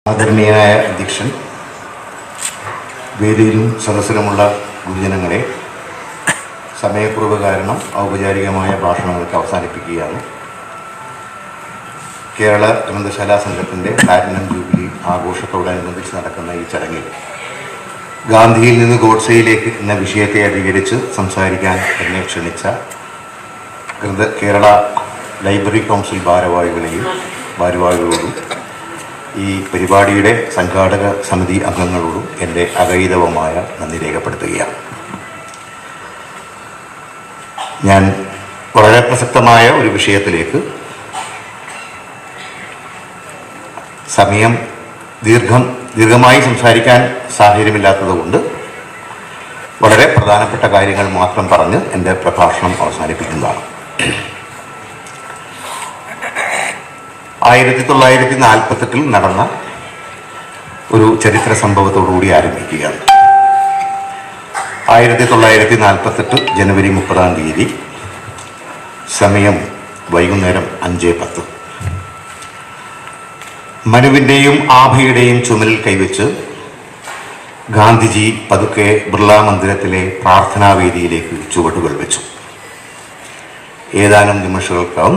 ആദരണീയനായ അധ്യക്ഷൻ, വേദിയിലും സദസ്സിലുമുള്ള ഗുരുജനങ്ങളെ, സമയക്കുറവ് കാരണം ഔപചാരികമായ ഭാഷണങ്ങൾക്ക് അവസാനിപ്പിക്കുകയാണ്. കേരള ഗ്രന്ഥശാലാ സംഘത്തിൻ്റെ പ്ലാറ്റിനം ജൂബിലി ആഘോഷത്തോടനുബന്ധിച്ച് നടക്കുന്ന ഈ ചടങ്ങിൽ ഗാന്ധിയിൽ നിന്ന് ഗോഡ്സെയിലേക്ക് എന്ന വിഷയത്തെ അധികരിച്ച് സംസാരിക്കാൻ എന്നെ ക്ഷണിച്ച കേരള ലൈബ്രറി കൗൺസിൽ ഭാരവാഹികളോടും ഈ പരിപാടിയുടെ സംഘാടക സമിതി അംഗങ്ങളോടും എൻ്റെ അഗൈതവമായ നന്ദി രേഖപ്പെടുത്തുകയാണ്. ഞാൻ വളരെ പ്രസക്തമായ ഒരു വിഷയത്തിലേക്ക് സമയം ദീർഘമായി സംസാരിക്കാൻ സാഹചര്യമില്ലാത്തതുകൊണ്ട് വളരെ പ്രധാനപ്പെട്ട കാര്യങ്ങൾ മാത്രം പറഞ്ഞ് എൻ്റെ പ്രഭാഷണം അവസാനിപ്പിക്കുന്നതാണ്. 1948 നടന്ന ഒരു ചരിത്ര സംഭവത്തോടുകൂടി ആരംഭിക്കുകയാണ്. 1948 ജനുവരി 30 സമയം വൈകുന്നേരം 5:10. മനുവിൻ്റെയും ആഭയുടെയും ചുമലിൽ കൈവച്ച് ഗാന്ധിജി പതുക്കെ ബിർള മന്ദിരത്തിലെ പ്രാർത്ഥനാവേദിയിലേക്ക് ചുവടുകൾ വെച്ചു. ഏതാനും നിമിഷങ്ങൾക്കകം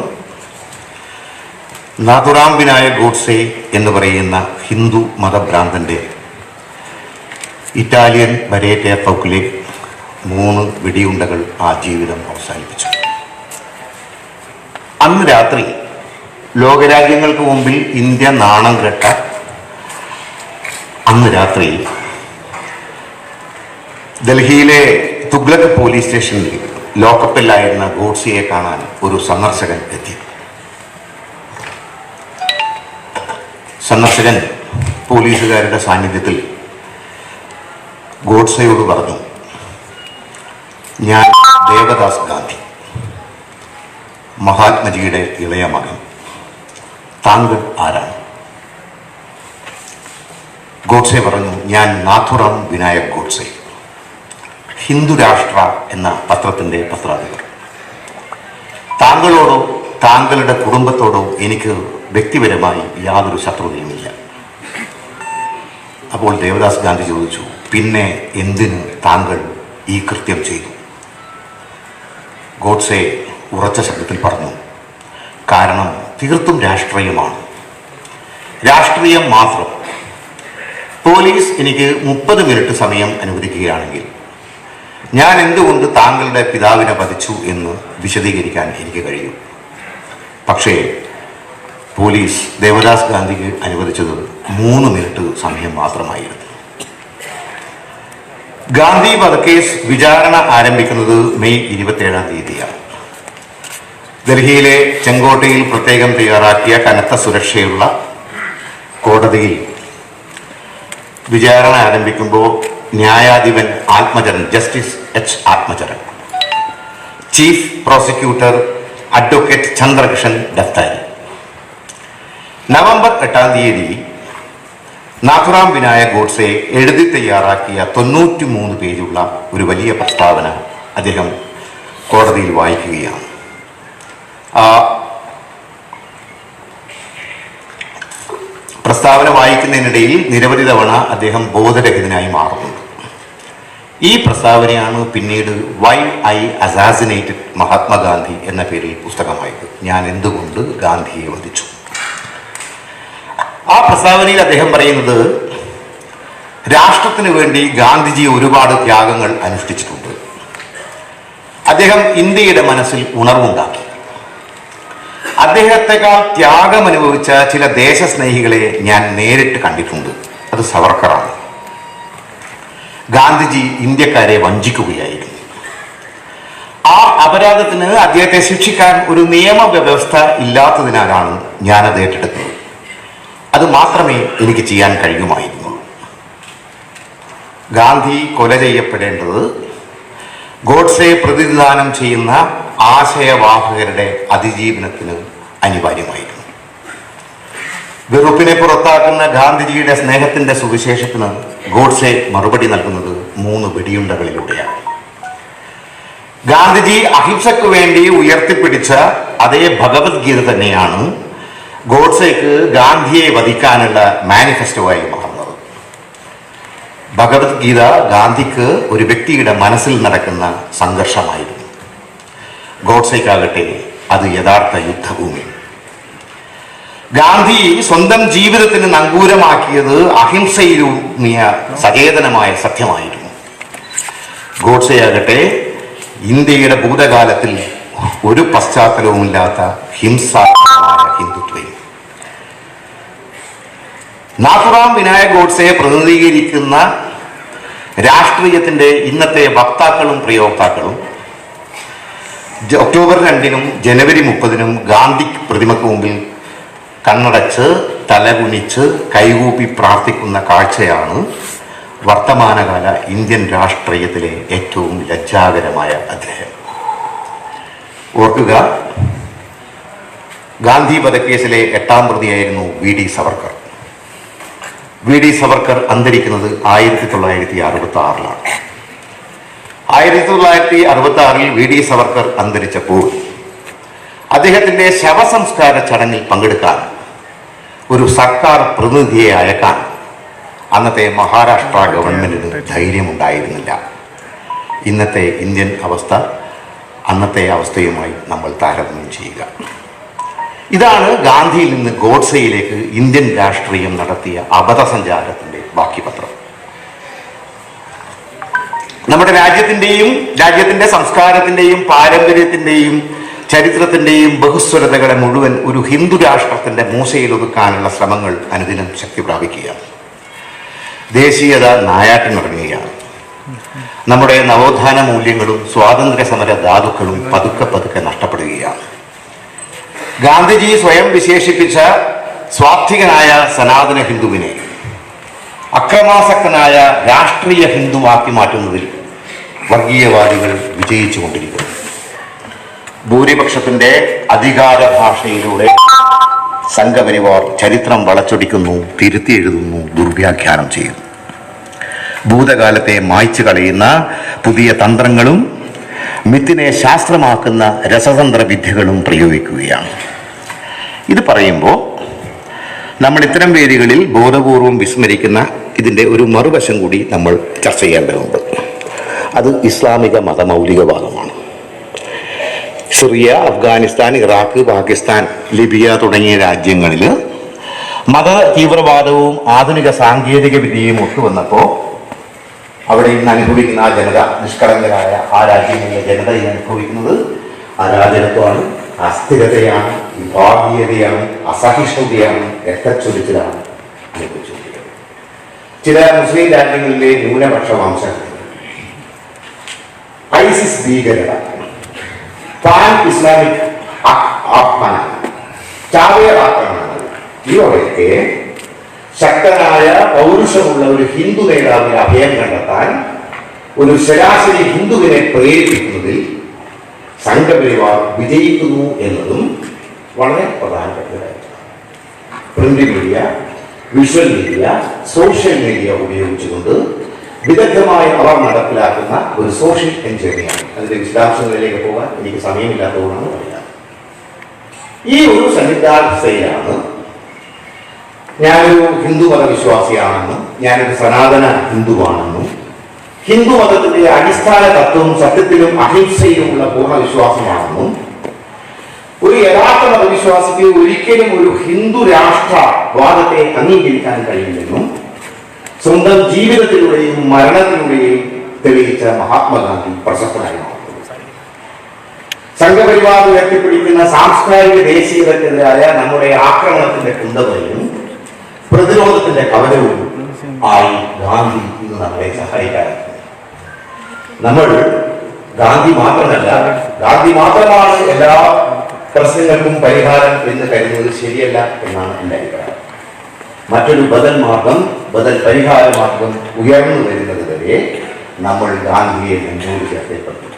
നാഥുറാം വിനായക് ഗോഡ്സെ എന്ന് പറയുന്ന ഹിന്ദു മതഭ്രാന്തൻ്റെ ഇറ്റാലിയൻ ബരേറ്റ തൗക്കിലെ 3 വെടിയുണ്ടകൾ ആ ജീവിതം അവസാനിപ്പിച്ചു. അന്ന് രാത്രി ലോകരാജ്യങ്ങൾക്ക് മുമ്പിൽ ഇന്ത്യ നാണം കെട്ട അന്ന് രാത്രി ഡൽഹിയിലെ തുഗ്ലക് പോലീസ് സ്റ്റേഷനിൽ ലോക്കപ്പിലായിരുന്ന ഗോഡ്സെയെ കാണാൻ ഒരു സന്ദർശകൻ എത്തി. സന്ദർശകൻ പോലീസുകാരുടെ സാന്നിധ്യത്തിൽ ഗോഡ്സെയോട് പറഞ്ഞു, ഞാൻ ദേവദാസ് ഗാന്ധി, മഹാത്മജിയുടെ ഇളയ മകൻ. താങ്കൾ ആരാണ്? ഗോഡ്സെ പറഞ്ഞു, ഞാൻ നാഥുറാം വിനായക് ഗോഡ്സെ, ഹിന്ദു രാഷ്ട്ര എന്ന പത്രത്തിൻ്റെ പത്രാധിപർ. താങ്കളോടോ താങ്കളുടെ കുടുംബത്തോടോ എനിക്ക് വ്യക്തിപരമായി യാതൊരു ശത്രുതയുമില്ല. അപ്പോൾ ദേവദാസ് ഗാന്ധി ചോദിച്ചു, പിന്നെ എന്തിന് താങ്കൾ ഈ കൃത്യം ചെയ്തു? ഗോഡ്സെ ഉറച്ച ശബ്ദത്തിൽ പറഞ്ഞു, കാരണം തീർത്തും രാഷ്ട്രീയമാണ്, രാഷ്ട്രീയം മാത്രം. പോലീസ് എനിക്ക് 30 മിനിറ്റ് സമയം അനുവദിക്കുകയാണെങ്കിൽ ഞാൻ എന്തുകൊണ്ട് താങ്കളുടെ പിതാവിനെ വധിച്ചു എന്ന് വിശദീകരിക്കാൻ എനിക്ക് കഴിയും. പക്ഷേ പോലീസ് ദേവദാസ് ഗാന്ധിക്ക് അനുവദിച്ചത് 3 മിനിറ്റ് സമയം മാത്രമായിരുന്നു. ഗാന്ധി വധക്കേസ് വിചാരണ ആരംഭിക്കുന്നത് മെയ് 27 ഡൽഹിയിലെ ചെങ്കോട്ടയിൽ പ്രത്യേകം തയ്യാറാക്കിയ കനത്ത സുരക്ഷയുള്ള കോടതിയിൽ വിചാരണ ആരംഭിക്കുമ്പോൾ ന്യായാധിപൻ Atmacharan, justice H. Atmacharan, chief prosecutor advocate Chandrakishan Daftari. November 8 Nathuram Vinayak Godse എഴുതി തയ്യാറാക്കിയ 93 പേജുള്ള ഒരു വലിയ പ്രസ്താവന അദ്ദേഹം കോടതിയിൽ വായിക്കുകയാണ്. പ്രസ്താവന വായിക്കുന്നതിനിടയിൽ നിരവധി തവണ അദ്ദേഹം ബോധരഹിതനായി മാറുന്നുണ്ട്. ഈ പ്രസ്താവനയാണ് പിന്നീട് വൈ ഐ അസാസിനേറ്റഡ് മഹാത്മാഗാന്ധി എന്ന പേരിൽ പുസ്തകമായത്. ഞാൻ എന്തുകൊണ്ട് ഗാന്ധിയെ വധിച്ചു. ആ പ്രസ്താവനയിൽ അദ്ദേഹം പറയുന്നത്, രാഷ്ട്രത്തിന് വേണ്ടി ഗാന്ധിജി ഒരുപാട് ത്യാഗങ്ങൾ അനുഷ്ഠിച്ചിട്ടുണ്ട്. അദ്ദേഹം ഇന്ത്യയുടെ മനസ്സിൽ ഉണർവുണ്ടാക്കി. അദ്ദേഹത്തെക്കാൾ ത്യാഗം അനുഭവിച്ച ചില ദേശസ്നേഹികളെ ഞാൻ നേരിട്ട് കണ്ടിട്ടുണ്ട്. അത് സവർക്കറാണ്. ഗാന്ധിജി ഇന്ത്യക്കാരെ വഞ്ചിക്കുകയായിരുന്നു. ആ അപരാധത്തിന് അദ്ദേഹത്തെ ശിക്ഷിക്കാൻ ഒരു നിയമവ്യവസ്ഥ ഇല്ലാത്തതിനാലാണ് ഞാനത് ഏറ്റെടുത്തത്. അത് മാത്രമേ എനിക്ക് ചെയ്യാൻ കഴിയുമായിരുന്നുള്ളൂ. ഗാന്ധി കൊല ചെയ്യപ്പെടേണ്ടത് ഗോഡ്സെ പ്രതിനിധാനം ചെയ്യുന്ന ആശയവാഹകരുടെ അതിജീവനത്തിന് അനിവാര്യമായിരുന്നു. വെറുപ്പിനെ പുറത്താക്കുന്ന ഗാന്ധിജിയുടെ സ്നേഹത്തിന്റെ സുവിശേഷത്തിന് ഗോഡ്സെ മറുപടി നൽകുന്നത് 3 വെടിയുണ്ടകളിലൂടെയാണ്. ഗാന്ധിജി അഹിംസയ്ക്ക് വേണ്ടി ഉയർത്തിപ്പിടിച്ച അതേ ഭഗവത്ഗീത തന്നെയാണ് ഗോഡ്സെക്ക് ഗാന്ധിയെ വധിക്കാനുള്ള മാനിഫെസ്റ്റോയായി മാറുന്നത്. ഭഗവത്ഗീത ഗാന്ധിക്ക് ഒരു വ്യക്തിയുടെ മനസ്സിൽ നടക്കുന്ന സംഘർഷമായിരുന്നു. ഗോഡ്സെക്കാകട്ടെ അത് യഥാർത്ഥ യുദ്ധഭൂമി. ഗാന്ധി സ്വന്തം ജീവിതത്തിന് നങ്കൂരമാക്കിയത് അഹിംസയിലൂന്നിയ സചേതനമായ സത്യമായിരുന്നു. ഗോഡ്സെയാകട്ടെ ഇന്ത്യയുടെ ഭൂതകാലത്തിൽ ഒരു പശ്ചാത്തലവുമില്ലാത്ത ഹിംസാത്മകമായ ഹിന്ദുത്വം. നാഥുറാം വിനായക് ഗോഡ്സെയെ പ്രതിനിധീകരിക്കുന്ന രാഷ്ട്രീയത്തിൻ്റെ ഇന്നത്തെ വക്താക്കളും പ്രയോക്താക്കളും ഒക്ടോബർ 2-നും ജനുവരി 30-നും ഗാന്ധി പ്രതിമയ്ക്ക് മുമ്പിൽ കണ്ണടച്ച് തലകുനിച്ച് കൈകൂപ്പി പ്രാർത്ഥിക്കുന്ന കാഴ്ചയാണ് വർത്തമാനകാല ഇന്ത്യൻ രാഷ്ട്രീയത്തിലെ ഏറ്റവും ലജ്ജാകരമായ അധ്യായം. ഓർക്കുക, ഗാന്ധി വധക്കേസിലെ 8ാം പ്രതിയായിരുന്നു V D Savarkar. V D Savarkar അന്തരിക്കുന്നത് 1966-ലാണ്. 1966-ൽ വി ഡി സവർക്കർ അന്തരിച്ചപ്പോൾ അദ്ദേഹത്തിൻ്റെ ശവസംസ്കാര ചടങ്ങിൽ പങ്കെടുക്കാൻ ഒരു സർക്കാർ പ്രതിനിധിയെ അയക്കാൻ അന്നത്തെ മഹാരാഷ്ട്ര ഗവൺമെന്റിന് ധൈര്യമുണ്ടായിരുന്നില്ല. ഇന്നത്തെ ഇന്ത്യൻ അവസ്ഥ അന്നത്തെ അവസ്ഥയുമായി നമ്മൾ താരതമ്യം ചെയ്യുക. ഇതാണ് ഗാന്ധിയിൽ നിന്ന് ഗോഡ്സെയിലേക്ക് ഇന്ത്യൻ രാഷ്ട്രീയം നടത്തിയ അബദ്ധസഞ്ചാരത്തിൻ്റെ ബാക്കി പത്രം. നമ്മുടെ രാജ്യത്തിൻ്റെ സംസ്കാരത്തിൻ്റെയും പാരമ്പര്യത്തിൻ്റെയും ചരിത്രത്തിൻ്റെയും ബഹുസ്വരതകളെ മുഴുവൻ ഒരു ഹിന്ദു രാഷ്ട്രത്തിൻ്റെ മൂശയിൽ ഒതുക്കാനുള്ള ശ്രമങ്ങൾ അനുദിനം ശക്തി പ്രാപിക്കുകയാണ്. ദേശീയത നായാട്ടിനിറങ്ങുകയാണ്. നമ്മുടെ നവോത്ഥാന മൂല്യങ്ങളും സ്വാതന്ത്ര്യ സമര ധാതുക്കളും പതുക്കെ നഷ്ടപ്പെടുകയാണ്. ഗാന്ധിജി സ്വയം വിശേഷിപ്പിച്ച സ്വാത്വികനായ സനാതന ഹിന്ദുവിനെ അക്രമാസക്തനായ രാഷ്ട്രീയ ഹിന്ദുവാക്കി മാറ്റുന്നതിൽ വർഗീയവാദികൾ വിജയിച്ചുകൊണ്ടിരിക്കുന്നു. ഭൂരിപക്ഷത്തിൻ്റെ അധികാര ഭാഷയിലൂടെ സംഘപരിവാർ ചരിത്രം വളച്ചൊടിക്കുന്നു, തിരുത്തി എഴുതുന്നു, ദുർവ്യാഖ്യാനം ചെയ്യുന്നു. ഭൂതകാലത്തെ മായ്ച്ചു കളയുന്ന പുതിയ തന്ത്രങ്ങളും മിത്തിനെ ശാസ്ത്രമാക്കുന്ന രസതന്ത്ര വിദ്യകളും പ്രയോഗിക്കുകയാണ്. ഇത് പറയുമ്പോൾ നമ്മൾ ഇത്തരം വേദികളിൽ ബോധപൂർവം വിസ്മരിക്കുന്ന ഇതിൻ്റെ ഒരു മറുവശം കൂടി നമ്മൾ ചർച്ച ചെയ്യേണ്ടതുണ്ട്. അത് ഇസ്ലാമിക മതമൗലികവാദമാണ്. Syria, Afghanistan, Iraq, Pakistan, Libya തുടങ്ങിയ രാജ്യങ്ങളിൽ മത തീവ്രവാദവും ആധുനിക സാങ്കേതിക വിദ്യയും ഒത്തുവന്നപ്പോൾ അവിടെ ഇന്ന് അനുഭവിക്കുന്ന ആ ജനത, നിഷ്കളങ്കരായ ആ രാജ്യങ്ങളിലെ ജനത ഇന്ന് അനുഭവിക്കുന്നത് അരാജകത്വമാണ്, അസ്ഥിരതയാണ്, വിഭാഗീയതയാണ്, അസഹിഷ്ണുതയാണ്, രക്തച്ചൊരിച്ചിലാണ് അനുഭവിച്ചുകൊണ്ടിരിക്കുന്നത്. ചില മുസ്ലിം രാജ്യങ്ങളിലെ ന്യൂനപക്ഷ വംശങ്ങൾ, ഐസിസ് ഭീകരത, പാൻ ഇസ്ലാമിക് ആക്രമണം, ചാവേർ ആക്രമണങ്ങൾ, ഇവയൊക്കെ ശക്തനായ പൗരുഷമുള്ള ഒരു ഹിന്ദു നേതാവിനെ അഭയം കണ്ടെത്താൻ ഒരു ശരാശരി ഹിന്ദുവിനെ പ്രേരിപ്പിക്കുന്നതിൽ സംഘപരിവാർ വിജയിക്കുന്നു എന്നതും വളരെ പ്രധാനപ്പെട്ട കാര്യമാണ്. Print media, visual media, social media ഉപയോഗിച്ചുകൊണ്ട് വിദഗ്ധമായി അവർ നടപ്പിലാക്കുന്ന ഒരു സോഷ്യൽ എൻജിനീയറിംഗ്. അതിന്റെ വിശദാംശങ്ങളിലേക്ക് പോകാൻ എനിക്ക് സമയമില്ലാത്തതുകൊണ്ടാണ് പറയുന്നത്. ഈ ഒരു സന്നിധാനസ്ഥയിലാണ് ഞാനൊരു ഹിന്ദു മതവിശ്വാസിയാണെന്നും ഞാനൊരു സനാതന ഹിന്ദുവാണെന്നും ഹിന്ദു മതത്തിന്റെ അടിസ്ഥാന തത്വം സത്യത്തിലും അഹിംസയിലുമുള്ള പൂർണ്ണ വിശ്വാസമാണെന്നും ഒരു യഥാർത്ഥ മതവിശ്വാസിക്ക് ഒരിക്കലും ഒരു ഹിന്ദു രാഷ്ട്രവാദത്തെ അംഗീകരിക്കാൻ കഴിയില്ലെന്നും സ്വന്തം ജീവിതത്തിലൂടെയും മരണത്തിലൂടെയും തെളിയിച്ച മഹാത്മാഗാന്ധി പ്രശസ്തനായി മാറുന്നു. സംഘപരിവാർ ഉയർത്തിപ്പിടിക്കുന്ന സാംസ്കാരിക ദേശീയതക്കെതിരായ നമ്മുടെ ആക്രമണത്തിന്റെ കുന്തവയും പ്രതിരോധത്തിന്റെ കവചവും ആയി ഗാന്ധി ഇന്ന് നമ്മളെ സഹായിക്കാറുണ്ട്. നമ്മൾ ഗാന്ധി മാത്രമാണ് എല്ലാ പ്രശ്നങ്ങൾക്കും പരിഹാരം എന്ന് കരുതുന്നത് ശരിയല്ല എന്നാണ് എൻ്റെ അഭിപ്രായം. മറ്റൊരു ബദൽ പരിഹാര മാർഗം ഉയർന്നു വരുന്നത് വരെ നമ്മൾ ഗാന്ധിയെ മുന്നോട്ട് ചേർത്തേപ്പെടുന്നു.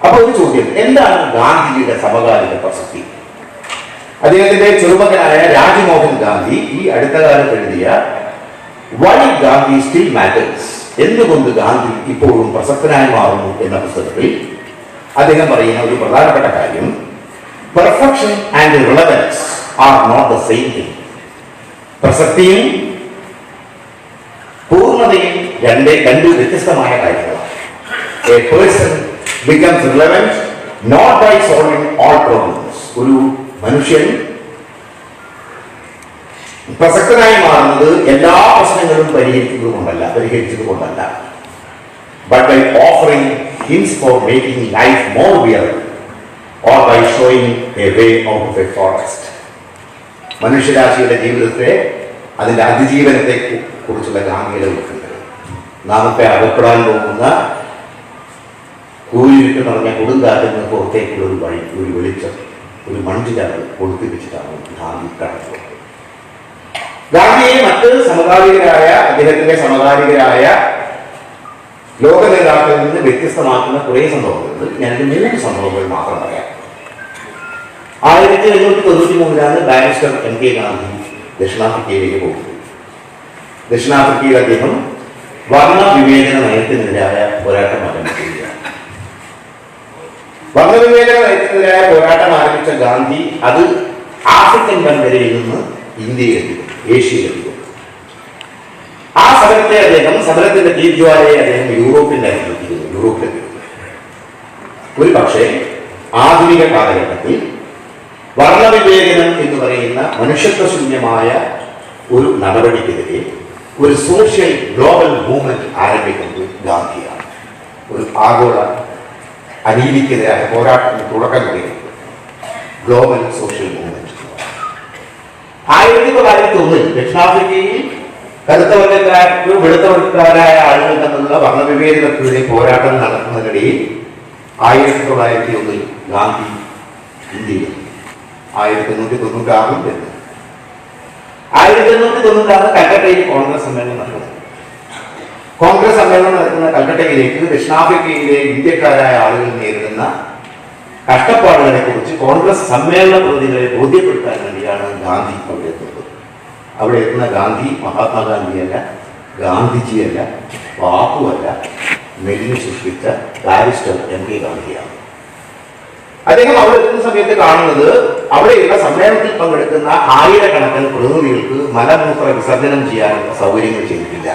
അപ്പോൾ ഒരു ചോദ്യം, എന്താണ് ഗാന്ധിജിയുടെ സമകാലിക പ്രസക്തി? അദ്ദേഹത്തിന്റെ ചെറുമകനായ രാജ്മോഹൻ ഗാന്ധി ഈ അടുത്ത കാലത്ത് എഴുതിയ വൈ ഗാന്ധി സ്റ്റിൽ മാറ്റേഴ്സ്, എന്തുകൊണ്ട് ഗാന്ധി ഇപ്പോഴും പ്രസക്തനായി മാറുന്നു എന്ന പുസ്തകത്തിൽ അദ്ദേഹം പറയുന്ന ഒരു പ്രധാനപ്പെട്ട കാര്യം perfection and relevance are not the same thing. പ്രസക്തിയും പൂർണ്ണതയും രണ്ട് വ്യത്യസ്തമായ കാര്യങ്ങളാണ്. A person becomes relevant not by solving all problems. ഒരു മനുഷ്യൻ പ്രസക്തനായി മാറുന്നത് എല്ലാ പ്രശ്നങ്ങളും പരിഹരിച്ചത് കൊണ്ടല്ല, but by offering hints for making life more bearable or by showing a way out of a forest. മനുഷ്യരാശിയുടെ ജീവിതത്തെ അതിന്റെ അതിജീവനത്തെ കുറിച്ചുള്ള ഗാന്ധിയുടെ ഉൾക്കുന്നത് നാമത്തെ അകപ്പെടാൻ പോകുന്ന കൂരിട്ട് നിറഞ്ഞ കൊടുങ്കാറ്റിൽ നിന്ന് പുറത്തേക്കുള്ള ഒരു വഴി, ഒരു വെളിച്ചം, ഒരു മൺചിരാത് കൊടുത്തിപ്പിച്ചിട്ടാണ് ഗാന്ധി കടന്നത്. ഗാന്ധിയെ മറ്റ് അദ്ദേഹത്തിന്റെ സമകാലികരായ ലോക നേതാക്കളിൽ നിന്ന് വ്യത്യസ്തമാക്കുന്ന കുറേ സംഭവങ്ങളുണ്ട്. ഞാനൊരു 3 സംഭവങ്ങൾ മാത്രം പറയാം. 1893 ബാരിസ്റ്റർ MK ഗാന്ധി ദക്ഷിണാഫ്രിക്കയിലേക്ക് പോകുന്നു. ദക്ഷിണാഫ്രിക്കയിൽ അദ്ദേഹം വർണ്ണ വിവേചന നയത്തിനെതിരായ പോരാട്ടം ആരംഭിക്കുകയാണ്. വർണ്ണവിവേചന നയത്തിനെതിരായ പോരാട്ടം ആരംഭിച്ച ഗാന്ധി അത് ആഫ്രിക്കൻ വൻകരയിൽ നിന്ന് ഇന്ത്യയിലെത്തിക്കും, ഏഷ്യയിലെത്തിക്കും. ആ സമരത്തിന്റെ തീജ്വാലയെ അദ്ദേഹം യൂറോപ്പിലെത്തിക്കുന്നു. ഒരു പക്ഷേ ആധുനിക കാലഘട്ടത്തിൽ വർണ്ണവിവേചനം എന്ന് പറയുന്ന മനുഷ്യത്വശൂന്യമായ ഒരു നടപടിക്കെതിരെ ഒരു സോഷ്യൽ ഗ്ലോബൽ മൂവ്മെന്റ് ആരംഭിക്കുന്നത് ഗാന്ധിയാണ്. ഒരു ആഗോള അനീതിക്കെതിരായ പോരാട്ടത്തിന് തുടക്കം കുറിക്കുന്നത് ഗ്ലോബൽ സോഷ്യൽ മൂവ്മെന്റ്. 1901 ദക്ഷിണാഫ്രിക്കയിൽ വെളുത്തവർഗക്കാരായ ആളുകൾ തമ്മിലുള്ള വർണ്ണവിവേചനത്തിനെതിരെ പോരാട്ടം നടക്കുന്നതിനിടയിൽ 1901 ഗാന്ധി ഇന്ത്യയിൽ 1896 വരുന്നു. 1896 കൽക്കട്ടയിൽ കോൺഗ്രസ് സമ്മേളനം നടക്കുന്നു. കോൺഗ്രസ് സമ്മേളനം നടക്കുന്ന കൽക്കട്ടയിലേക്ക് ദക്ഷിണാഫ്രിക്കയിലെ ഇന്ത്യക്കാരായ ആളുകൾ നേരിടുന്ന കഷ്ടപ്പാടുകളെ കുറിച്ച് കോൺഗ്രസ് സമ്മേളന പ്രതിനിധികളെ ബോധ്യപ്പെടുത്താൻ വേണ്ടിയാണ് ഗാന്ധി അവിടെ എത്തുന്നത്. അവിടെ എത്തുന്ന ഗാന്ധി മഹാത്മാഗാന്ധിയല്ല, ഗാന്ധിജിയല്ല, ബാപ്പുവല്ല, മെലിഞ്ഞു സൃഷ്ടിച്ച ബാരിസ്റ്റർ MK ഗാന്ധിയാണ്. അദ്ദേഹം അവിടെ എത്തുന്ന സമയത്ത് കാണുന്നത് അവിടെയുള്ള സമ്മേളനത്തിൽ പങ്കെടുക്കുന്ന ആയിരക്കണക്കിന് പ്രതിനിധികൾക്ക് മലമൂത്ര വിസർജനം ചെയ്യാനുള്ള സൗകര്യങ്ങൾ ചെയ്തിട്ടില്ല.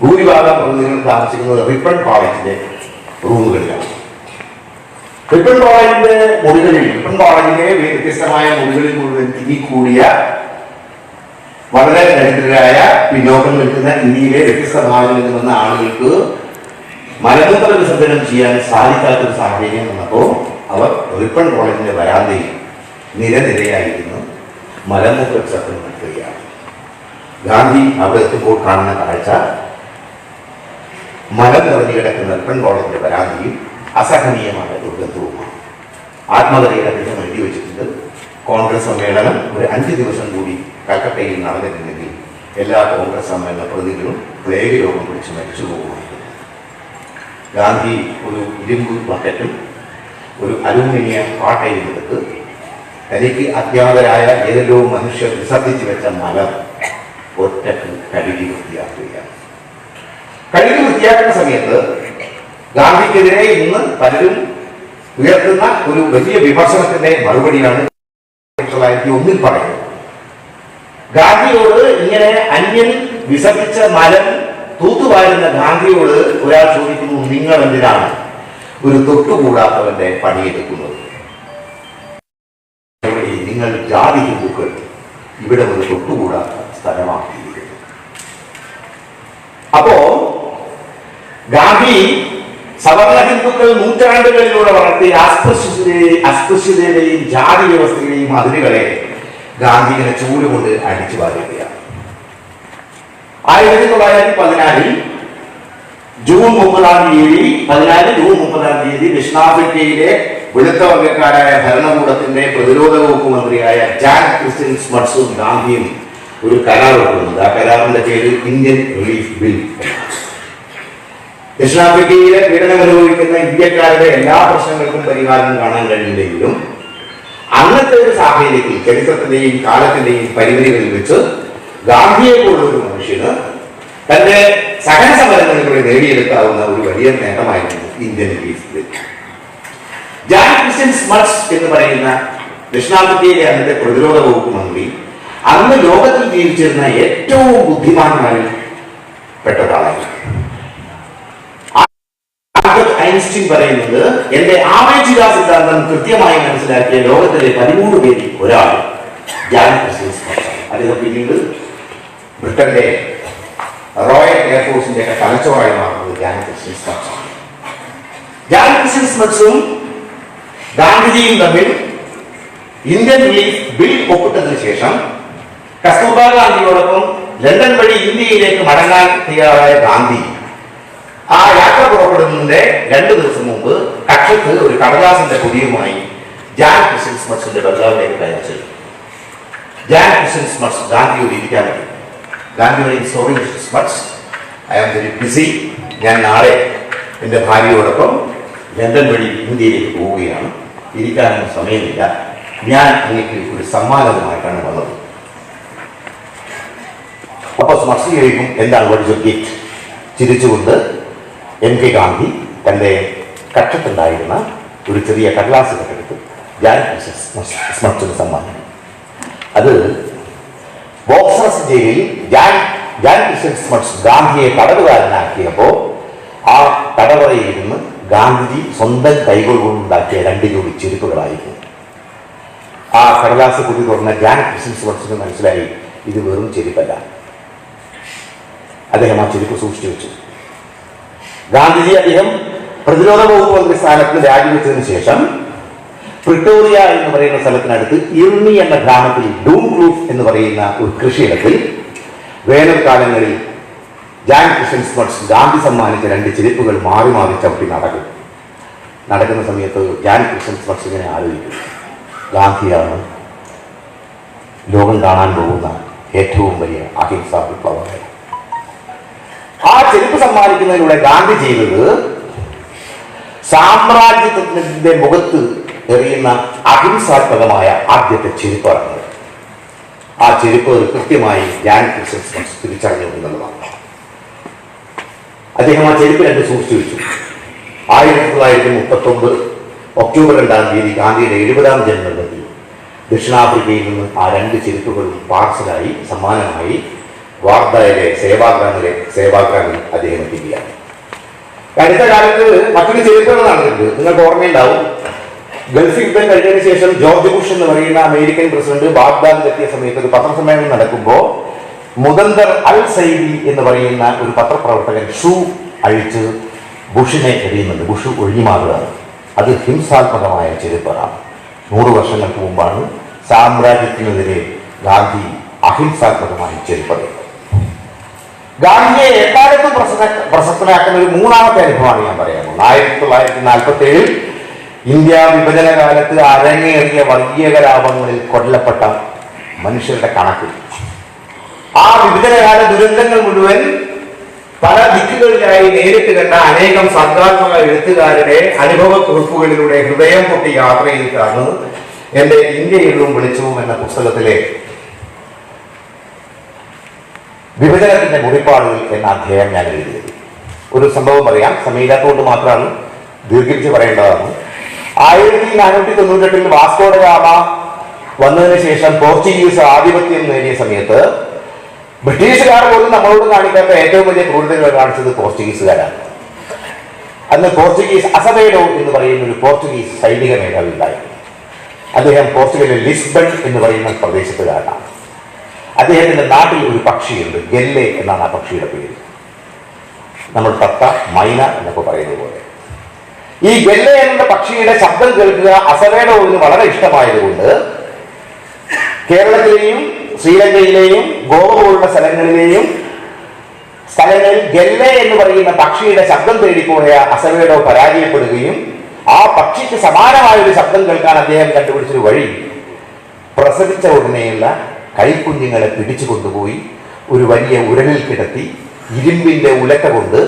ഭൂരിഭാഗം പ്രതിനിധികൾ താമസിക്കുന്നത് റിപ്പൺ കോളേജിന്റെ റൂമുകളിലാണ്. റിപ്പൺ കോളേജിലെ വ്യത്യസ്തമായ മുറികളിൽ മുഴുവൻ തിങ്ങിക്കൂടിയ വളരെ ദരിദ്രരായ പിന്നോക്കം നിൽക്കുന്ന ഇന്ത്യയിലെ വ്യത്യസ്ത ഭാഗങ്ങളിൽ നിന്ന് വന്ന ആളുകൾക്ക് മലമൂത്ര വിസർജനം ചെയ്യാൻ സാധിക്കാത്തൊരു സാഹചര്യം വന്നപ്പോൾ അവർ റിപ്പൺ കോളേജിന്റെ വരാന്തയിൽ നിരനിരയായിരുന്നു മലമൂത്ര വിസർജനം നടത്തുകയാണ്. ഗാന്ധി അവിടെ എത്തുമ്പോൾ കാണുന്ന കാഴ്ച മലം നിറഞ്ഞു കിടക്കുന്ന റിപ്പൺ കോളേജിന്റെ വരാന്തയിൽ അസഹനീയമായ ദുർഗന്ധവുമാണ്. ആത്മകഥയിൽ അദ്ദേഹം എഴുതി വെച്ചിട്ടുണ്ട്, കോൺഗ്രസ് സമ്മേളനം ഒരു 5 ദിവസം കൂടി കൽക്കട്ടയിൽ നടന്നിട്ടുണ്ടെങ്കിൽ എല്ലാ കോൺഗ്രസ് സമ്മേളന പ്രതിനിധികളും പ്ലേഗ് രോഗം പിടിച്ച് മരിച്ചു പോകുമായിരുന്നു. ഗാന്ധി ഒരു ഇരുമ്പ് ബക്കറ്റും ഒരു അലൂമിനിയം പാട്ടയും എടുത്ത് തനിക്ക് അജ്ഞാതരായ ഏതെല്ലോ മനുഷ്യർ വിസർജിച്ചു വെച്ച മലം ഒറ്റക്ക് കഴുകി വൃത്തിയാക്കുകയാണ്. കഴുകി വൃത്തിയാക്കുന്ന സമയത്ത് ഗാന്ധിക്കെതിരെ ഇന്ന് പലരും ഉയർത്തുന്ന ഒരു വലിയ വിമർശനത്തിന്റെ മറുപടിയാണ് 1901 പറയുന്നത്. ഗാന്ധിയോട് ഇങ്ങനെ അന്യൻ വിസർജിച്ച മലം തൂത്തുവാരുന്ന ഗാന്ധിയോട് ഒരാൾ ചോദിക്കുന്നു, നിങ്ങൾ എന്തിനാണ് ഒരു തൊട്ടുകൂടാത്തവന്റെ പണിയെടുക്കുന്നത്? നിങ്ങൾ ജാതി ഹിന്ദുക്കൾ ഇവിടെ ഒരു തൊട്ടുകൂടാത്ത സ്ഥലമാക്കിയിരിക്കുന്നു. അപ്പോ ഗാന്ധി സവർണ ഹിന്ദുക്കൾ നൂറ്റാണ്ടുകളിലൂടെ വളർത്തിയ അസ്പൃശ്യതയുടെയും ജാതി വ്യവസ്ഥയുടെയും അതിരുകളെ ഗാന്ധി ഇങ്ങനെ ചൂലുകൊണ്ട് അടിച്ചു പാരുകയാണ്. 1914 ജൂൺ 30 ദക്ഷിണാഫ്രിക്കയിലെ വെളുത്ത വർഗക്കാരായ ഭരണകൂടത്തിന്റെ പ്രതിരോധ വകുപ്പ് മന്ത്രിയായ ജാൻ ക്രിസ്റ്റ്യൻ സ്മട്സും ഗാന്ധിയും ഒരു കരാർ ഒപ്പിടുന്നത്. ആ കരാറിന്റെ പേര് ഇന്ത്യൻ റിലീഫ് ബിൽ. ദക്ഷിണാഫ്രിക്കയിലെ പീഡനം അനുഭവിക്കുന്ന ഇന്ത്യക്കാരുടെ എല്ലാ പ്രശ്നങ്ങൾക്കും പരിഹാരം കാണാൻ കഴിയില്ലെങ്കിലും അന്നത്തെ ഒരു സാഹചര്യത്തിൽ ചരിത്രത്തിന്റെയും കാലത്തിന്റെയും പരിമിതികളിൽ വെച്ച് ഗാന്ധിയെ പോലുള്ള ഒരു മനുഷ്യന് തന്റെ സഹന സമരങ്ങളിലൂടെ നേടിയെടുക്കാവുന്ന ഒരു വലിയ നേട്ടമായിരുന്നു Indian relief bill. Jan Christian Smuts എന്ന് പറയുന്ന ദക്ഷിണാഫ്രിക്കയിലെ അന്നത്തെ പ്രതിരോധ വകുപ്പ് മന്ത്രി, അന്ന് ലോകത്തിൽ ജീവിച്ചിരുന്ന ഏറ്റവും ബുദ്ധിമാന്മാരിൽ പെട്ട ഒരാളായിരുന്നു. ആൽബർട്ട് ഐൻസ്റ്റീൻ പറയുന്നത്, എന്റെ ആപേക്ഷിക സിദ്ധാന്തം കൃത്യമായി മനസ്സിലാക്കിയ ലോകത്തിലെ 13 പേരിൽ ഒരാൾ ജാൻ ക്രിസ്ത്യൻ സ്മട്സ്. അദ്ദേഹം പിന്നീട് ബ്രിട്ടന്റെ റോയൽ എയർഫോഴ്സിന്റെ ഒക്കെ തലച്ചോറായി മാറുന്നത് ജാൻ ക്രിസ്ത്യൻ സ്മട്സ് ആണ്. ജാൻ ക്രിസ്ത്യൻ സ്മട്സും ഗാന്ധിജിയും തമ്മിൽ ഇന്ത്യൻ റിലീഫ് ബിൽ ഒപ്പിട്ടതിനു ശേഷം കസ്തൂർബ ഗാന്ധിയോടൊപ്പം ലണ്ടൻ വഴി ഇന്ത്യയിലേക്ക് മടങ്ങാൻ തയ്യാറായ ഗാന്ധി ആ യാത്ര പുറപ്പെടുന്നതിന്റെ 2 ദിവസം മുമ്പ് കക്ഷത്ത് ഒരു കടലാസിന്റെ പൊതിയുമായി ജാൻ ക്രിസ്ത്യൻ സ്മട്സിന്റെ ബംഗ്ലാവിലേക്ക് കയച്ചു. ജാൻ ക്രിസ്ത്യൻ സ്മട്സ് ഗാന്ധിയോട് ഇരിക്കാൻ പറ്റും. ഗാന്ധി പറയും, sorry mister Smuts, I am very busy. ഞാൻ നാളെ എൻ്റെ ഭാര്യയോടൊപ്പം ലണ്ടൻ വഴി ഇന്ത്യയിലേക്ക് പോവുകയാണ്, ഇരിക്കാനൊന്നും സമയമില്ല. ഞാൻ എനിക്ക് ഒരു സമ്മാനവുമായിട്ടാണ് വന്നത്. അപ്പോൾ സ്മട്സ് ചോദിക്കും, എന്താണ് വാട്ട് ഇസ് യുവർ ഗിഫ്റ്റ്? ചിരിച്ചുകൊണ്ട് MK ഗാന്ധി തൻ്റെ കക്ഷത്തുണ്ടായിരുന്ന ഒരു ചെറിയ കടലാസ് കെട്ടെടുത്ത് ജാൻ ക്രിസ്ത്യൻ സ്മട്സിന് സമ്മാനം. അത് ബോക്സേഴ്സ് ജയിലിൽ ജാൻ ക്രിസ്ത്യൻ സ്മട്സ് ഗാന്ധിയെ തടവുകാരനാക്കിയപ്പോൾ ആ തടവറയിൽ നിന്ന് ഗാന്ധിജി സ്വന്തം കൈകൾ കൊണ്ടുണ്ടാക്കിയ 2 ജോഡി ചെരുപ്പുകളായിരുന്നു. ആ കടലാസ് കുടി തുറന്ന ജാൻ ക്രിസ്ത്യൻ സ്മട്സിന് മനസ്സിലായി, ഇത് വെറും ചെരുപ്പല്ല. അദ്ദേഹം ആ ചെരുപ്പ് സൂക്ഷിച്ചു വെച്ചു. അദ്ദേഹം പ്രതിരോധ വകുപ്പ് മന്ത്രി സ്ഥാനത്ത് രാജിവെച്ചതിന് ശേഷം പ്രിട്ടോറിയ എന്ന് പറയുന്ന സ്ഥലത്തിനടുത്ത് ഇർണി എന്ന ഗ്രാമത്തിൽ ഡൂംക്ലൂഫ് എന്ന് പറയുന്ന ഒരു കൃഷിയിടത്തിൽ വേനൽക്കാലങ്ങളിൽ ജാൻ ക്രിസ്ത്യൻ സ്മട്സ് ഗാന്ധി സമ്മാനിച്ച 2 ചെരുപ്പുകൾ മാറി മാറി ചവിട്ടി നടക്കുന്ന സമയത്ത് ജാൻ ക്രിസ്ത്യൻ സ്മട്സ് ഇങ്ങനെ ആലോചിക്കും, ഗാന്ധിയാണ് ലോകം കാണാൻ പോകുന്ന ഏറ്റവും വലിയ അഹിംസാ വിപ്ലവകാരി. ആ ചെരുപ്പ് സമ്മാനിക്കുന്നതിലൂടെ ഗാന്ധി ചെയ്തത് സാമ്രാജ്യത്വത്തിന്റെ മുഖത്ത് എറിയുന്ന അഹിംസാത്മകമായ ആദ്യത്തെ ചെരുപ്പാണ്. ആ ചെരുപ്പ് കൃത്യമായി ജാൻ ക്രിസ്ത്യൻ സ്മട്സ് തിരിച്ചറിഞ്ഞു എന്നുള്ളതാണ്. അദ്ദേഹം ആ ചെരുപ്പ് 2 സൂക്ഷിച്ചു വെച്ചു. 1939 ഒക്ടോബർ 2-ാം തീയതി ഗാന്ധിയുടെ 70-ാം ജന്മദിനത്തിൽ ദക്ഷിണാഫ്രിക്കയിൽ നിന്ന് ആ 2 ചെരുപ്പുകളും പാർസലായി സമ്മാനമായി വാർദ്ധയിലെ സേവാഗ്രാമിൽ അദ്ദേഹം എത്തിക്കുകയാണ്. അടുത്ത കാലത്ത് മറ്റൊരു ചെരുപ്പുകൾ നടന്നിട്ടുണ്ട്. നിങ്ങൾക്ക് ഓർമ്മയുണ്ടാവും, ഗൾഫ് യുദ്ധം കഴിഞ്ഞതിന് ശേഷം ജോർജ് ബുഷ് എന്ന് പറയുന്ന അമേരിക്കൻ പ്രസിഡന്റ് ബാഗ്ദാദിലെത്തിയ സമയത്ത് ഒരു പത്രസമ്മേളനം നടക്കുമ്പോൾ മുദന്തർ അൽ സൈദി എന്ന് പറയുന്ന ഒരു പത്രപ്രവർത്തകൻ ഷൂ അഴിച്ച് ബുഷിനെ എറിയുന്നുണ്ട്. ബുഷ് ഒഴിഞ്ഞു മാറുകയാണ്. അത് ഹിംസാത്മകമായ ചെരുപ്പാണ്. 100 വർഷങ്ങൾക്ക് മുമ്പാണ് സാമ്രാജ്യത്തിനെതിരെ ഗാന്ധി അഹിംസാത്മകമായി ചെരുപ്പത്. ഗാന്ധിയെ എക്കാലത്തും പ്രസക്തനാക്കുന്ന ഒരു 3ാമത്തെ അനുഭവമാണ് ഞാൻ പറയാൻ പോകുന്നത്. 1947 ഇന്ത്യ വിഭജന കാലത്ത് അരങ്ങേറിയ വർഗീയ കലാപങ്ങളിൽ കൊല്ലപ്പെട്ട മനുഷ്യരുടെ കണക്ക്. ആ വിഭജനകാല ദുരന്തങ്ങൾ മുഴുവൻ പല ദിക്കുകളിലായി നേരിട്ട് കണ്ട അനേകം സർഗാത്മക എഴുത്തുകാരുടെ അനുഭവക്കുറിപ്പുകളിലൂടെ ഹൃദയം പൊട്ടി യാത്ര ചെയ്തിട്ടാണ് എൻ്റെ ഇന്ത്യയിലും വെളിച്ചവും എന്ന പുസ്തകത്തിലെ വിഭജനത്തിന്റെ മുറിപ്പാടുകൾ എന്ന അധ്യായം ഞാൻ എഴുതിയത്. ഒരു സംഭവം പറയാം, സമയമില്ലാത്തതുകൊണ്ട് മാത്രമാണ് ദീർഘിപ്പിച്ച് പറയേണ്ടതാണ്. 1498 വാസ്കോ ഡ ഗാമ വന്നതിന് ശേഷം പോർച്ചുഗീസ് ആധിപത്യം നേടിയ സമയത്ത് ബ്രിട്ടീഷുകാർ പോലും നമ്മളോട് കാണിക്കാത്ത ഏറ്റവും വലിയ ക്രൂരതകൾ കാണിച്ചത് പോർച്ചുഗീസുകാരാണ്. അന്ന് പോർച്ചുഗീസ് അസവേഡോ എന്ന് പറയുന്ന ഒരു പോർച്ചുഗീസ് സൈനിക മേധാവി ഉണ്ടായിരുന്നു. അദ്ദേഹം പോർച്ചുഗലിലെ ലിസ്ബൺ എന്ന് പറയുന്ന പ്രദേശത്തുകാരനാണ്. അദ്ദേഹത്തിന്റെ നാട്ടിൽ ഒരു പക്ഷിയുണ്ട്, ഗെല്ലെ എന്നാണ് ആ പക്ഷിയുടെ പേര്. നമ്മൾ തത്ത, മൈന എന്നൊക്കെ പറയുന്നത് പോലെ ഈ ഗെല്ലെ എന്ന പക്ഷിയുടെ ശബ്ദം കേൾക്കുക അസവേഡോവിന് വളരെ ഇഷ്ടമായതുകൊണ്ട് കേരളത്തിലെയും ശ്രീലങ്കയിലെയും ഗോവ പോലുള്ള സ്ഥലങ്ങളിൽ ഗെല്ലെ എന്ന് പറയുന്ന പക്ഷിയുടെ ശബ്ദം തേടിപ്പോയ അസവേഡോ പരാജയപ്പെടുകയും ആ പക്ഷിക്ക് സമാനമായ ഒരു ശബ്ദം കേൾക്കാൻ അദ്ദേഹം കണ്ടുപിടിച്ചൊരു വഴി, പ്രസവിച്ച ഉടനെയുള്ള കൈക്കുഞ്ഞുങ്ങളെ പിടിച്ചു കൊണ്ടുപോയി ഒരു വലിയ ഉരലിൽ കിടത്തി ഇരുമ്പിന്റെ ഉലക്ക കൊണ്ട്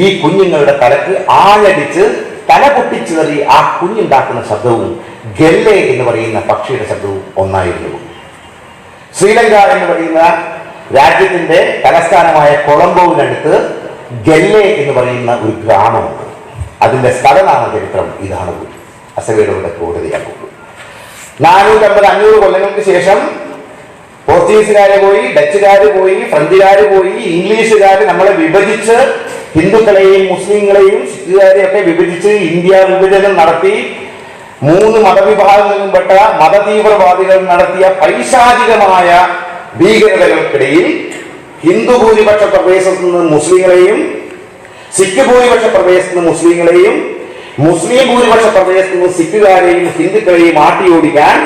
ഈ കുഞ്ഞുങ്ങളുടെ തലക്ക് ആഴടിച്ച് തല പൊട്ടിച്ചേറി ആ കുഞ്ഞുണ്ടാക്കുന്ന ശബ്ദവും ഗെല്ലെ എന്ന് പറയുന്ന പക്ഷിയുടെ ശബ്ദവും ഒന്നായിരുന്നു. ശ്രീലങ്ക എന്ന് പറയുന്ന രാജ്യത്തിന്റെ തലസ്ഥാനമായ കൊളംബോവിനടുത്ത് ഗെല്ലെ എന്ന് പറയുന്ന ഒരു ഗ്രാമമുണ്ട്. അതിന്റെ സ്ഥലനാമ ചരിത്രം ഇതാണ്. അസവേഡോയുടെ ക്രൂരതയാകുള്ളൂ. 450-500 കൊല്ലങ്ങൾക്ക് ശേഷം പോർച്ചുഗീസുകാര് പോയി, ഡച്ചുകാര് പോയി, ഫ്രഞ്ചുകാര് പോയി, ഇംഗ്ലീഷുകാര് നമ്മളെ വിഭജിച്ച് ഹിന്ദുക്കളെയും മുസ്ലിങ്ങളെയും സിഖുകാരെയും ഒക്കെ വിഭജിച്ച് ഇന്ത്യ വിഭജനം നടത്തി 3 മതവിഭാഗങ്ങളിലും പെട്ട മതതീവ്രവാദികൾ നടത്തിയ പൈശാചികമായ ഭീകരതകൾക്കിടയിൽ ഹിന്ദു ഭൂരിപക്ഷ പ്രദേശത്ത് നിന്ന് മുസ്ലിങ്ങളെയും, സിഖ് ഭൂരിപക്ഷ പ്രദേശത്ത് നിന്ന് മുസ്ലിങ്ങളെയും, മുസ്ലിം ഭൂരിപക്ഷ പ്രദേശത്ത് നിന്ന് സിഖുകാരെയും ഹിന്ദുക്കളെയും ആട്ടിയോടിക്കാൻ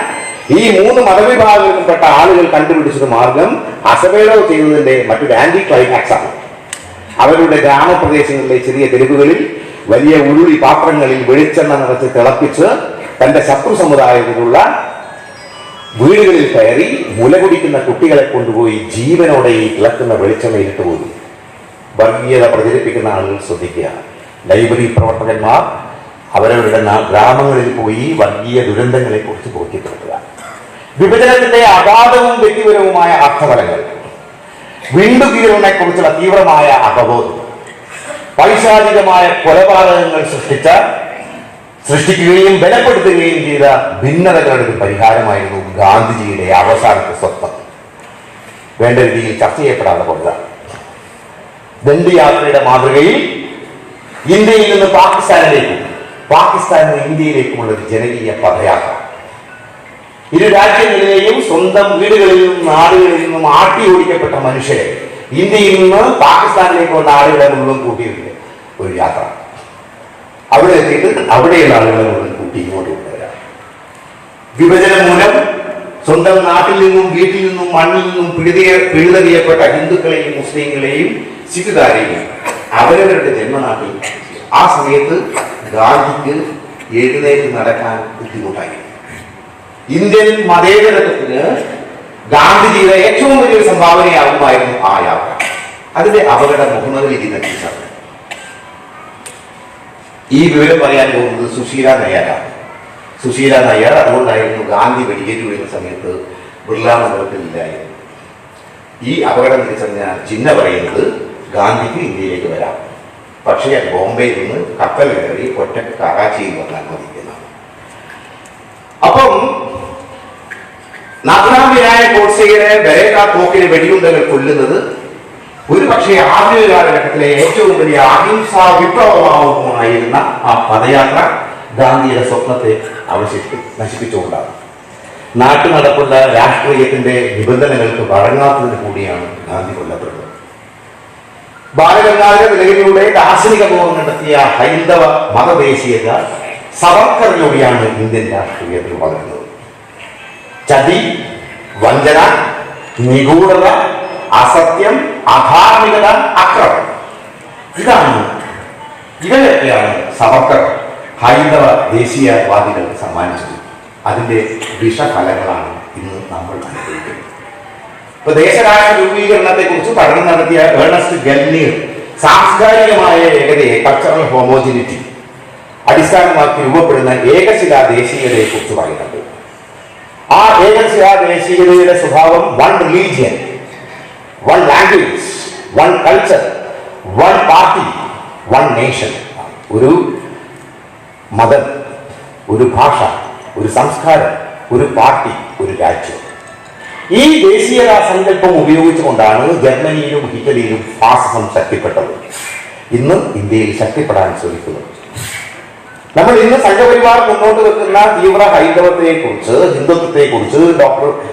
ഈ 3 മതവിഭാഗങ്ങളിൽപ്പെട്ട ആളുകൾ കണ്ടുപിടിച്ചൊരു മാർഗം അസബേലോ ചെയ്തതിന്റെ മറ്റൊരു ആന്റി ക്ലൈമാക്സ് ആണ്. അവരുടെ ഗ്രാമപ്രദേശങ്ങളിലെ ചെറിയ തെരുവുകളിൽ വലിയ ഉരുളി പാത്രങ്ങളിൽ വെളിച്ചെണ്ണ നിറച്ച് തിളപ്പിച്ച് തന്റെ ശത്രു സമുദായത്തിലുള്ള വീടുകളിൽ കയറി മുലകുടിക്കുന്ന കുട്ടികളെ കൊണ്ടുപോയി ജീവനോടെ ഈ തിളക്കുന്ന വെളിച്ചെണ്ണ ഇട്ടുപോയി. വർഗീയത പ്രചരിപ്പിക്കുന്ന ആളുകൾ ശ്രദ്ധിക്കുക. ലൈബ്രറി പ്രവർത്തകന്മാർ അവരവരുടെ ഗ്രാമങ്ങളിൽ പോയി വർഗീയ ദുരന്തങ്ങളെ കുറിച്ച് ബോധ്യപ്പെടുത്തുക. വിഭജനത്തിന്റെ അഗാധവും വ്യക്തിപരവുമായ അർത്ഥഫലങ്ങൾ, വിണ്ടുകീറലിനെ കുറിച്ചുള്ള തീവ്രമായ അവബോധം, പൈശാചികമായ കൊലപാതകങ്ങൾ സൃഷ്ടിക്കുകയും ബലപ്പെടുത്തുകയും ചെയ്ത ഭിന്നതകളുടെ ഒരു പരിഹാരമായിരുന്നു ഗാന്ധിജിയുടെ അവസാനത്തെ സ്വപ്നം. വേണ്ട രീതിയിൽ ചർച്ച ചെയ്യപ്പെടാതെ പോകുക. ദണ്ഡിയാത്രയുടെ മാതൃകയിൽ ഇന്ത്യയിൽ നിന്ന് പാകിസ്ഥാനിലേക്കും പാകിസ്ഥാനിൽ നിന്ന് ഇന്ത്യയിലേക്കുമുള്ള ഒരു ജനകീയ പദയാത്ര. ഇരു രാജ്യങ്ങളിലെയും സ്വന്തം വീടുകളിൽ നിന്നും നാടുകളിൽ നിന്നും ആട്ടി ഓടിക്കപ്പെട്ട മനുഷ്യരെ ഇന്ത്യയിൽ നിന്ന് പാകിസ്ഥാനിലേക്ക് വന്ന ആളുകളെ മുഴുവൻ കൂട്ടിയിട്ടുണ്ട് ഒരു യാത്ര. അവിടെ എത്തിയിട്ട് അവിടെയുള്ള ആളുകളെ മുഴുവൻ കൂട്ടി ഇങ്ങോട്ട് കൊണ്ടുവരാം. വിഭജനം മൂലം സ്വന്തം നാട്ടിൽ നിന്നും വീട്ടിൽ നിന്നും മണ്ണിൽ നിന്നും പിഴുതെറിയപ്പെട്ട ഹിന്ദുക്കളെയും മുസ്ലിങ്ങളെയും സിഖുകാരെയും അവരവരുടെ ജന്മനാട്ടിൽ ആ സമയത്ത് ഗാന്ധിക്ക് എഴുന്നേറ്റ് നടക്കാൻ ബുദ്ധിമുട്ടായി. ഇന്ത്യൻ മതേതരത്വത്തിന് ഗാന്ധിജിയുടെ ഏറ്റവും വലിയൊരു സംഭാവനയാകുമായിരുന്നു ആ യാത്ര. അതിന്റെ അപകടം മുഹമ്മദ് അലി ജിന്നയാണ്. ഈ വിവരം പറയാൻ പോകുന്നത് സുശീല നയ്യാറാണ്. സുശീല നയ്യാർ അതുകൊണ്ടായിരുന്നു ഗാന്ധി വെടിയേറ്റ് വീഴുന്ന സമയത്ത് ബിർള മണ്ഡലത്തിലില്ലായിരുന്നു. ഈ അപകടം തിരിച്ചറിഞ്ഞ ജിന്ന പറയുന്നത് ഗാന്ധിക്ക് ഇന്ത്യയിലേക്ക് വരാം, പക്ഷേ ബോംബെയിൽ നിന്ന് കപ്പൽ കയറി ഒറ്റക്ക് കറാച്ചിയിൽ വന്നാൽ മതിക്കുന്നതാണ്. അപ്പം നാഥുറാം വിനായക് ഗോഡ്സെയുടെ ബരേക തോക്കിന് വെടിയുണ്ടകൾ കൊല്ലുന്നത് ഒരു പക്ഷേ ആധുനിക കാലഘട്ടത്തിലെ ഏറ്റവും വലിയ അഹിംസാ വിപ്ലവമായിരുന്ന ആ പദയാത്ര ഗാന്ധിയുടെ സ്വപ്നത്തെ നശിപ്പിച്ചുകൊണ്ടാണ്. നാട്ടു നടപ്പുള്ള രാഷ്ട്രീയത്തിന്റെ നിബന്ധനകൾക്ക് വഴങ്ങാത്തതിന് കൂടിയാണ് ഗാന്ധി കൊല്ലപ്പെടുന്നത്. ബാലഗംഗാധര തിലകിലൂടെ ദാർശനിക ബോധം നടത്തിയ ഹൈന്ദവ മതദേശീയത സവർക്കറിലൂടെയാണ് ഇന്ത്യൻ രാഷ്ട്രീയത്തിൽ വളരുന്നത്. ചതി, വഞ്ചന, നിഗൂഢത, അസത്യം, അധാർമികത, അക്രമം, ഇവയൊക്കെയാണ് സവർക്കർ ഹൈന്ദവ ദേശീയവാദികൾക്ക് സമ്മാനിച്ചത്. അതിന്റെ വിഷഫലങ്ങളാണ് ഇന്ന് നമ്മൾ അനുഭവിക്കുന്നത്. ഇപ്പൊ ദേശരാഷ്ട്ര രൂപീകരണത്തെ കുറിച്ച് പഠനം നടത്തിയ ഏണസ്റ്റ് ഗൽനീർ സാംസ്കാരികമായ ഏകതയെ, കൾച്ചറൽ ഹോമോജിനിറ്റി അടിസ്ഥാനമാക്കി രൂപപ്പെടുന്ന ഏകശിലാ ദേശീയതയെ കുറിച്ച് പറയുന്നുണ്ട്. ആ ഏകശിലാ ദേശീയതയുടെ സ്വഭാവം one religion, one language, one culture, one party, one nation. ഒരു മതം, ഒരു ഭാഷ, ഒരു സംസ്കാരം, ഒരു പാർട്ടി, ഒരു രാജ്യം. ഈ ദേശീയതാ സങ്കല്പം ഉപയോഗിച്ചുകൊണ്ടാണ് ജർമ്മനിയിലും ഇറ്റലിയിലും ഫാസിസം ശക്തിപ്പെട്ടത്. ഇന്ന് ഇന്ത്യയിൽ ശക്തിപ്പെടാൻ ശ്രമിക്കുന്നത്. നമ്മൾ ഇന്ന് സംഘപരിവാർ മുന്നോട്ട് വെക്കുന്ന തീവ്ര ഹൈന്ദവത്തെക്കുറിച്ച്, ഹിന്ദുത്വത്തെക്കുറിച്ച്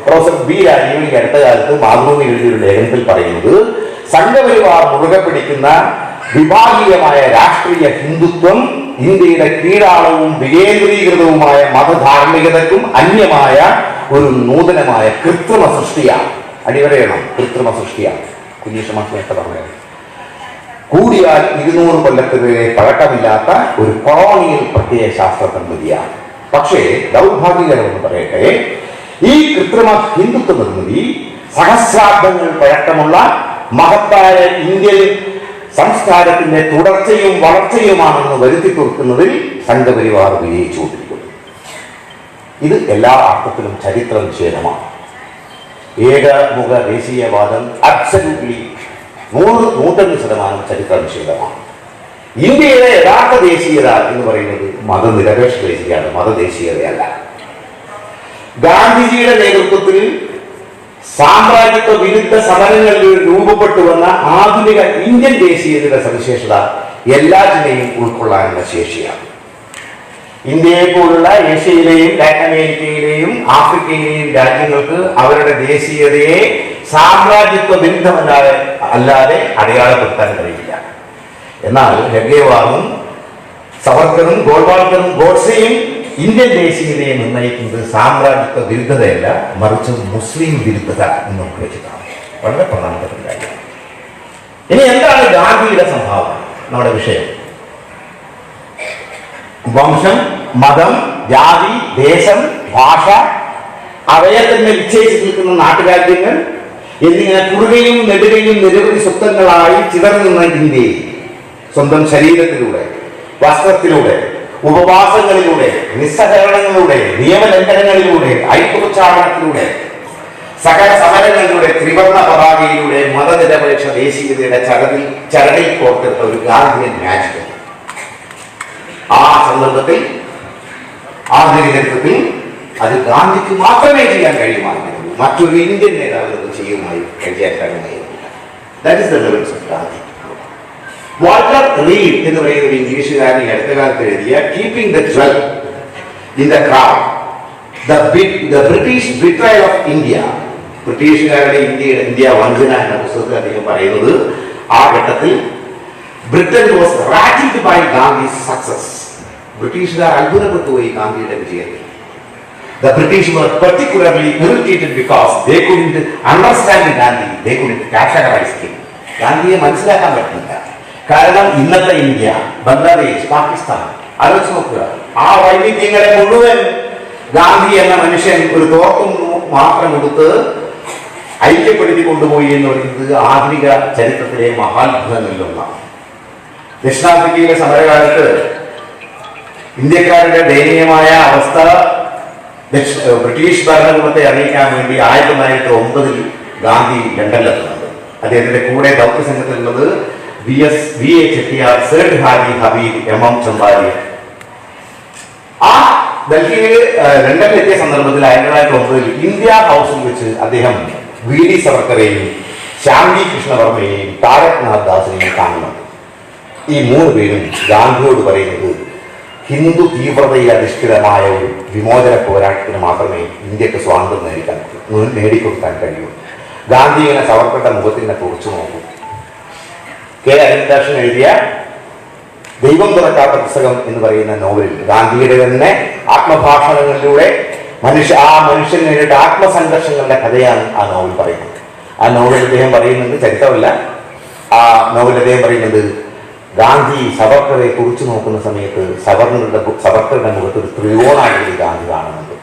പ്രൊഫസർ ബി രാജീവ് ഈ അടുത്ത കാലത്ത് മാതൃഭൂമി എഴുതിയൊരു ലേഖനത്തിൽ പറയുന്നത്, സംഘപരിവാർ മുറുകെ പിടിക്കുന്ന വിഭാഗീയമായ രാഷ്ട്രീയ ഹിന്ദുത്വം ഇന്ത്യയുടെ കീഴാളവും വികേന്ദ്രീകൃതവുമായ മതധാർമ്മികതയ്ക്കും അന്യമായ ഒരു നൂതനമായ കൃത്രിമ സൃഷ്ടിയാണ്. അടിവരയണം, കൃത്രിമ സൃഷ്ടിയാണ്. കുഞ്ഞീഷമാസത്തെ പറഞ്ഞത് കൂടിയാൽ 200 കൊല്ലത്തിലെ പഴക്കമില്ലാത്ത ഒരു കൊളോണിയൽ പ്രത്യയ ശാസ്ത്ര നിർമ്മിതിയാണ്. പക്ഷേ ദൗർഭാഗ്യകരമെന്ന് പറയട്ടെ, ഈ കൃത്രിമ ഹിന്ദുത്വ നിർമ്മിതി സഹസ്രാബ്ദങ്ങൾ പഴക്കമുള്ള മഹത്തായ ഇന്ത്യൻ സംസ്കാരത്തിന്റെ തുടർച്ചയും വളർച്ചയുമാണെന്ന് വരുത്തി തീർക്കുന്നതിൽ സംഘപരിവാർ വിജയിച്ചുകൊണ്ടിരിക്കുന്നു. ഇത് എല്ലാ അർത്ഥത്തിലും ചരിത്ര നിഷേധമാണ്. ഏകമുഖ ദേശീയവാദം അബ്സല്യൂട്ട്ലി 100% ചരിത്ര നിഷേധമാണ്. ഇന്ത്യയിലെ യഥാർത്ഥ ദേശീയത എന്ന് പറയുന്നത് മതനിരപേക്ഷ ദേശീയതയാണ്, മതദേശീയതയല്ല. ഗാന്ധിജിയുടെ നേതൃത്വത്തിൽ സാമ്രാജ്യത്വ വിരുദ്ധ സമരങ്ങളിൽ രൂപപ്പെട്ടു വന്ന ആധുനിക ഇന്ത്യൻ ദേശീയതയുടെ സവിശേഷത എല്ലാറ്റിനെയും ഉൾക്കൊള്ളാനുള്ള ശേഷിയാണ്. ഇന്ത്യയെ പോലുള്ള ഏഷ്യയിലെയും ലാറ്റിൻ അമേരിക്കയിലെയും ആഫ്രിക്കയിലെയും രാജ്യങ്ങൾക്ക് അവരുടെ ദേശീയതയെ സാമ്രാജ്യത്വ വിരുദ്ധമല്ലാതെ അടയാളപ്പെടുത്താൻ കഴിയില്ല. എന്നാൽ ഹെഗ്ഡേവാറും സവർക്കറും ഗോൾവാൾക്കറും ഗോഡ്സെയും ഇന്ത്യൻ ദേശീയതയെ നിർണ്ണയിക്കുന്നത് സാമ്രാജ്യത്വ വിരുദ്ധതയല്ല, മറിച്ച് മുസ്ലിം വിരുദ്ധത എന്ന് നമുക്ക് വെച്ചിട്ടാണ്. വളരെ പ്രധാനപ്പെട്ട കാര്യം. ഇനി എന്താണ് ഗാന്ധിയുടെ സംഭാവന? നമ്മുടെ വിഷയം വംശം, മതം, ജാതി, ദേശം, ഭാഷ അവയെ തന്നെ വിച്ഛേദിച്ച് നിൽക്കുന്ന നാട്ടുരാജ്യങ്ങൾ എന്നിങ്ങനെ കുറുകയും നെടുകയും നിരവധി സ്വപ്നങ്ങളായി ചിതർന്നു നിന്ന ഇന്ത്യയിൽ സ്വന്തം ശരീരത്തിലൂടെ, വസ്ത്രത്തിലൂടെ, ഉപവാസങ്ങളിലൂടെ, നിസ്സഹകരണങ്ങളിലൂടെ, നിയമലംഘനങ്ങളിലൂടെ, ഐക്യോച്ചാരണത്തിലൂടെ, സകല സമരങ്ങളിലൂടെ, ത്രിവർണ്ണ പതാകയിലൂടെ മതനിരപേക്ഷ ദേശീയതയുടെ ചരടിൽ കോർത്തെടുത്ത ഒരു ഗാന്ധിയൻ മാജിക്. ആ സന്ദർഭത്തിൽ ആധുനികത്വത്തിൽ അത് ഗാന്ധിക്ക് മാത്രമേ ചെയ്യാൻ കഴിയുമായിരുന്നു. മറ്റൊരു ഇന്ത്യൻ നേതാവ് ചെയ്യുമായി കഴിയാൻ കഴിയുമായിരുന്നില്ല. That is the levels of Gandhi. Walter Reid എന്ന് പറയുന്ന ഒരു ഇംഗ്ലീഷുകാരൻ ഈ അടുത്ത കാലത്ത് എഴുതിയ keeping the jewel in the crowd the British betrayal of India, ബ്രിട്ടീഷുകാരുടെ ഇന്ത്യ വഞ്ചന എന്ന പുസ്തകത്തിൽ അദ്ദേഹം പറയുന്നത് ആ ഘട്ടത്തിൽ Britain was rattled by Gandhi's success. ബ്രിട്ടീഷുകാർ അത്ഭുതപ്പെട്ടുപോയി ഗാന്ധിയുടെ വിജയത്തിൽ. The British were particularly irritated because they couldn't understand Gandhi, they couldn't categorize him. ഗാന്ധിയെ മനസ്സിലാക്കാൻ പറ്റില്ല. കാരണം ഇന്നത്തെ ഇന്ത്യ, ബംഗ്ലാദേശ്, പാകിസ്ഥാൻ ആലോചിച്ച് നോക്കുക. ആ വൈവിധ്യങ്ങളെ മുഴുവൻ ഗാന്ധി എന്ന മനുഷ്യൻ ഒരു തോർത്തും മാത്രം കൊടുത്ത് ഐക്യപ്പെടുത്തി കൊണ്ടുപോയി എന്ന് പറയുന്നത് ആധുനിക ചരിത്രത്തിലെ മഹാത്ഭുതങ്ങളിലൊന്നാണ്. ദക്ഷിണാഫ്രിക്കയിലെ സമരകാലത്ത് ഇന്ത്യക്കാരുടെ ദയനീയമായ അവസ്ഥ ബ്രിട്ടീഷ് ഭരണകൂടത്തെ അറിയിക്കാൻ വേണ്ടി 1909 ഗാന്ധി ലണ്ടനിലെത്തുന്നത്. അദ്ദേഹത്തിന്റെ കൂടെ ദൗത്യ സംഘത്തിലുള്ളത് V A Chettiar, Seth Haji Habib, M Champari. ആ ഡൽഹിയിൽ ലണ്ടനിലെത്തിയ സന്ദർഭത്തിൽ 1909 ഇന്ത്യ ഹൗസിൽ വെച്ച് അദ്ദേഹം വി ഡി സവർക്കറെയും ശ്യാംജി കൃഷ്ണവർമ്മയെയും താരക് നാഥ് ദാസിനെയും കാണുന്നുണ്ട്. ഈ 3 പേരും ഗാന്ധിയോട് പറയുന്നത് ഹിന്ദു തീവ്രതയിൽ അധിഷ്ഠിതമായ ഒരു വിമോചന പോരാട്ടത്തിന് മാത്രമേ ഇന്ത്യക്ക് സ്വാതന്ത്ര്യം നേടിക്കൊടുക്കാൻ കഴിയൂ. ഗാന്ധി ഇങ്ങനെ സവർക്കറുടെ മുഖത്തിനെ കുറിച്ച് നോക്കൂ. കെ അരവിന്ദാക്ഷൻ എഴുതിയ ദൈവം തുറക്കാത്ത പുസ്തകം എന്ന് പറയുന്ന നോവലിൽ ഗാന്ധിയുടെ തന്നെ ആത്മഭാഷണങ്ങളിലൂടെ മനുഷ്യൻ നേരിട്ട ആത്മസംഘർഷങ്ങളുടെ കഥയാണ് ആ നോവൽ പറയുന്നത്. ആ നോവൽ അദ്ദേഹം പറയുന്നത് ചരിത്രമല്ല. ആ നോവൽ അദ്ദേഹം പറയുന്നത് ഗാന്ധി സവർക്കറെ കുറിച്ചു നോക്കുന്ന സമയത്ത് സവർക്കറുടെ മുഖത്ത് ഒരു ത്രികോണാകൃതി ഗാന്ധി കാണുന്നുണ്ട്.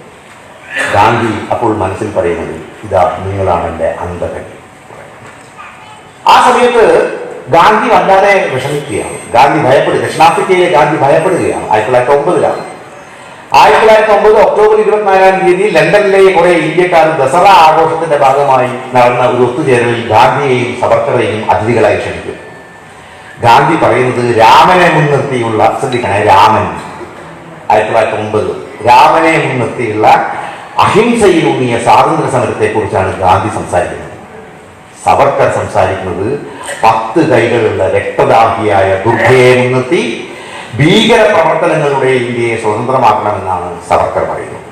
ഗാന്ധി അപ്പോൾ മനസ്സിൽ പറയുന്നത് ഇതാ നിങ്ങളാണ് എൻ്റെ അന്ധകൻ. ആ സമയത്ത് ഗാന്ധി വല്ലാതെ വിഷമിക്കുകയാണ്. ഗാന്ധി ഭയപ്പെടുക, ദക്ഷിണാഫ്രിക്കയിലെ ഗാന്ധി ഭയപ്പെടുകയാണ്. 1909 1909 ഒക്ടോബർ 24 ലണ്ടനിലെ കുറെ ഇന്ത്യക്കാർ ദസറ ആഘോഷത്തിന്റെ ഭാഗമായി നടന്ന ഒരു ഒത്തുചേരലിൽ ഗാന്ധിയെയും സവർക്കറെയും അതിഥികളായി ക്ഷണിക്കും. ഗാന്ധി പറയുന്നത് രാമനെ മുൻനിർത്തിയുള്ള, ശ്രദ്ധിക്കണേ, രാമൻ 1909 രാമനെ മുൻനിർത്തിയുള്ള അഹിംസയിലൂന്നിയ സ്വാതന്ത്ര്യ സമരത്തെ കുറിച്ചാണ് ഗാന്ധി സംസാരിക്കുന്നത്. സവർക്കർ സംസാരിക്കുന്നത് 10 കൈകളുള്ള രക്തദാഹിയായ ദുർഗയെ മുൻനിർത്തി ഭീകര പ്രവർത്തനങ്ങളുടെ ഇന്ത്യയെ സ്വതന്ത്രമാക്കണമെന്നാണ് സവർക്കർ പറയുന്നത്.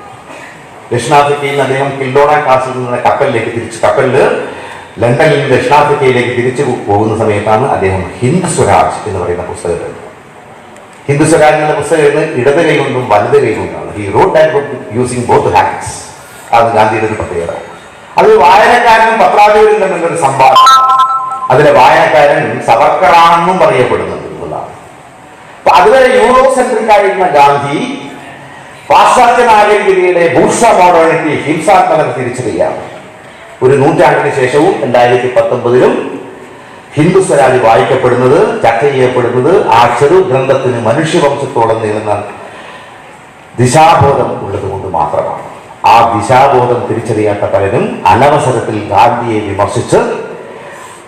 ദക്ഷിണാഫ്രിക്കയിൽ നിന്ന് അദ്ദേഹം കിൽഡോണ കാസിൽ നിന്ന് കപ്പലില് ലണ്ടനിൽ നിന്ന് ദക്ഷിണാഫ്രിക്കയിലേക്ക് തിരിച്ചു പോകുന്ന സമയത്താണ് അദ്ദേഹം ഹിന്ദ് സ്വരാജ് എന്ന് പറയുന്ന പുസ്തകം എഴുതുന്നത്. ഹിന്ദ് സ്വരാജ് എന്ന പുസ്തകം എഴുതുന്നത് ഇടത് കൈ കൊണ്ടും വലത് കൈ കൊണ്ടാണ്. He wrote that book using both hands. അത് ഗാന്ധിയുടെ ഒരു പ്രത്യേകത. അത് വായനക്കാരനും പത്രാധിപരും തമ്മിലൊരു സംവാദം. അതിലെ വായനക്കാരൻ സവർക്കറാണെന്നും പറയപ്പെടുന്നുണ്ട് എന്നുള്ളതാണ്. അപ്പൊ അതുവരെ യൂറോ സെൻട്രിക് ആയിരുന്ന ഗാന്ധി പാശ്ചാത്യ നാഗരികതയുടെ ബൂർഷ മോഡേണിറ്റി ഹിംസാത്മകത തിരിച്ചറിയാണ്. ഒരു നൂറ്റാണ്ടിന് ശേഷവും 2019 ഹിന്ദു സ്വരാജ് വായിക്കപ്പെടുന്നത്, ചർച്ച ചെയ്യപ്പെടുന്നത് ആ ചെറു ഗ്രന്ഥത്തിന് മനുഷ്യവംശത്തോളം നീളുന്ന ദിശാബോധം ഉള്ളതുകൊണ്ട് മാത്രമാണ്. ആ ദിശാബോധം തിരിച്ചറിയാത്ത പലരും അനവസരത്തിൽ ഗാന്ധിയെ വിമർശിച്ച്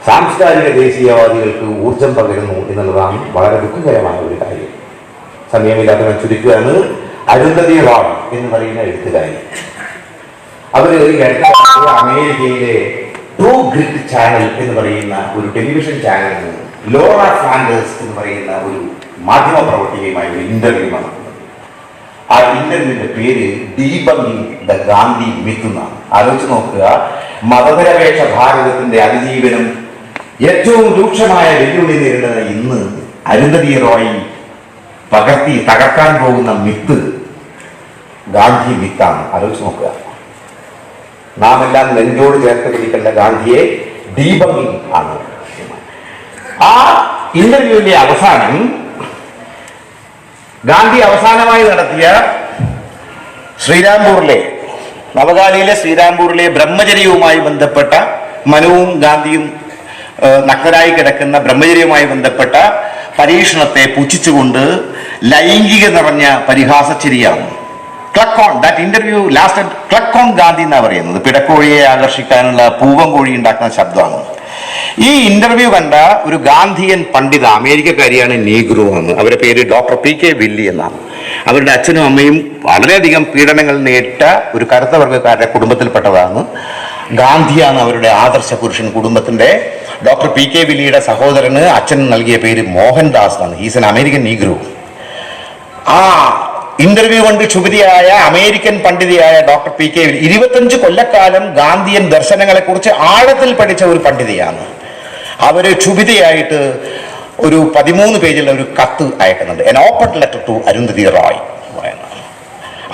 സാംസ്കാരിക ദേശീയവാദികൾക്ക് ഊർജം പകരുന്നു എന്നുള്ളതാണ് വളരെ ദുഃഖകരമായ ഒരു കാര്യം. സമയമില്ലാത്തവൻ ചുരുക്കുകയാണ്. അരുന്ധതി റായ് എന്ന് പറയുന്ന എഴുത്തുകാരി അവർ ഈ അടുത്ത കാലത്ത് അമേരിക്കയിലെ ട്രൂ ഗ്രിഡ് ചാനൽ എന്ന് പറയുന്ന ഒരു ടെലിവിഷൻ ചാനലിൽ നിന്ന് ലോറ ഫ്ലാൻഡേഴ്സ് എന്ന് പറയുന്ന ഒരു മാധ്യമ പ്രവർത്തകയുമായി ഒരു ഇന്റർവ്യൂ നടത്തുന്നത്. ആ ഇന്റർവ്യൂവിന്റെ പേര് ഡീബങ്കിങ് ദ ഗാന്ധി മിത്ത് എന്നാണ്. ആലോചിച്ച് നോക്കുക, മതനിരപേക്ഷ ഭാരതത്തിന്റെ അതിജീവനം ഏറ്റവും രൂക്ഷമായ വെല്ലുവിളി നേരിടുന്ന ഇന്ന് അരുന്ധതി റോയ് പകർത്തി തകർക്കാൻ പോകുന്ന മിത്ത് ഗാന്ധി മിത്താണ്. ആലോചിച്ച് നോക്കുക, നാം എല്ലാം നെഞ്ചോട് ചേർത്ത് പിടിക്കേണ്ട ഗാന്ധിയെ ഡീബങ്കിങ് ആണ്. ആ ഇന്റർവ്യൂവിന്റെ അവസാനം ഗാന്ധി അവസാനമായി നടത്തിയ ശ്രീരാംപൂറിലെ നവകാലിയിലെ ശ്രീരാംപൂറിലെ ബ്രഹ്മചര്യവുമായി ബന്ധപ്പെട്ട മനുവും ഗാന്ധിയും നഗ്നരായി കിടക്കുന്ന ബ്രഹ്മചര്യവുമായി ബന്ധപ്പെട്ട പരീക്ഷണത്തെ പുച്ഛിച്ചുകൊണ്ട് ലൈംഗിക നിറഞ്ഞ പരിഹാസച്ചിരിയാണ്. Cluck on, that interview last cluck on Gandhi എന്നാണ് പറയുന്നത്. പിടക്കോഴിയെ ആകർഷിക്കാനുള്ള പൂവൻ കോഴി ഉണ്ടാക്കുന്ന ശബ്ദമാണ്. ഈ ഇന്റർവ്യൂ കണ്ട ഒരു ഗാന്ധിയൻ പണ്ഡിത, അമേരിക്കക്കാരിയാണ്, നീഗ്രോ എന്ന്, അവരുടെ പേര് ഡോക്ടർ PK വില്ലി എന്നാണ്. അവരുടെ അച്ഛനും അമ്മയും വളരെയധികം പീഡനങ്ങൾ നേരിട്ട ഒരു കറുത്ത വർഗ്ഗക്കാരുടെ കുടുംബത്തിൽപ്പെട്ടതാണ്. ഗാന്ധിയാണ് അവരുടെ ആദർശ പുരുഷൻ. കുടുംബത്തിന്റെ ഡോക്ടർ PK വില്ലിയുടെ സഹോദരന് അച്ഛൻ നൽകിയ പേര് മോഹൻദാസ് എന്നാണ്. He's an American negro. ആ ഇന്റർവ്യൂ കൊണ്ട് ക്ഷുഭിതയായ അമേരിക്കൻ പണ്ഡിതയായ ഡോക്ടർ PK വില്ലി 25 കൊല്ലക്കാലം ഗാന്ധിയൻ ദർശനങ്ങളെ കുറിച്ച് ആഴത്തിൽ പഠിച്ച ഒരു പണ്ഡിതയാണ്. അവര് ക്ഷുഭിതയായിട്ട് ഒരു 13 പേജുള്ള ഒരു കത്ത് അയക്കുന്നുണ്ട്. An open letter to Arundhati Roy.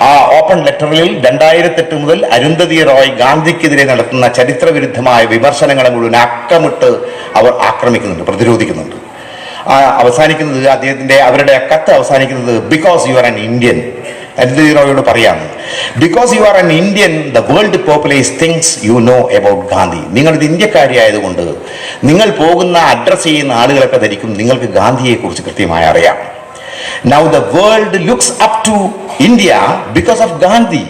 ആ ഓപ്പൺ ലെറ്ററിൽ 2008 മുതൽ അരുന്ധതി റോയ് ഗാന്ധിക്കെതിരെ നടത്തുന്ന ചരിത്രവിരുദ്ധമായ വിമർശനങ്ങളെ മുഴുവൻ അക്കമിട്ട് അവർ ആക്രമിക്കുന്നുണ്ട്, പ്രതിരോധിക്കുന്നുണ്ട്. അവസാനിക്കുന്നത് അവരുടെ കത്ത് അവസാനിക്കുന്നത് because you are an Indian. Arundhati റോയോട് പറയാം, because you are an Indian the world populace thinks you know about Gandhi. നിങ്ങളിത് ഇന്ത്യക്കാരി ആയതുകൊണ്ട് നിങ്ങൾ പോകുന്ന അഡ്രസ് ചെയ്യുന്ന ആളുകളൊക്കെ ധരിക്കും നിങ്ങൾക്ക് ഗാന്ധിയെ കുറിച്ച് കൃത്യമായി അറിയാം. Now the world looks up to India because of Gandhi.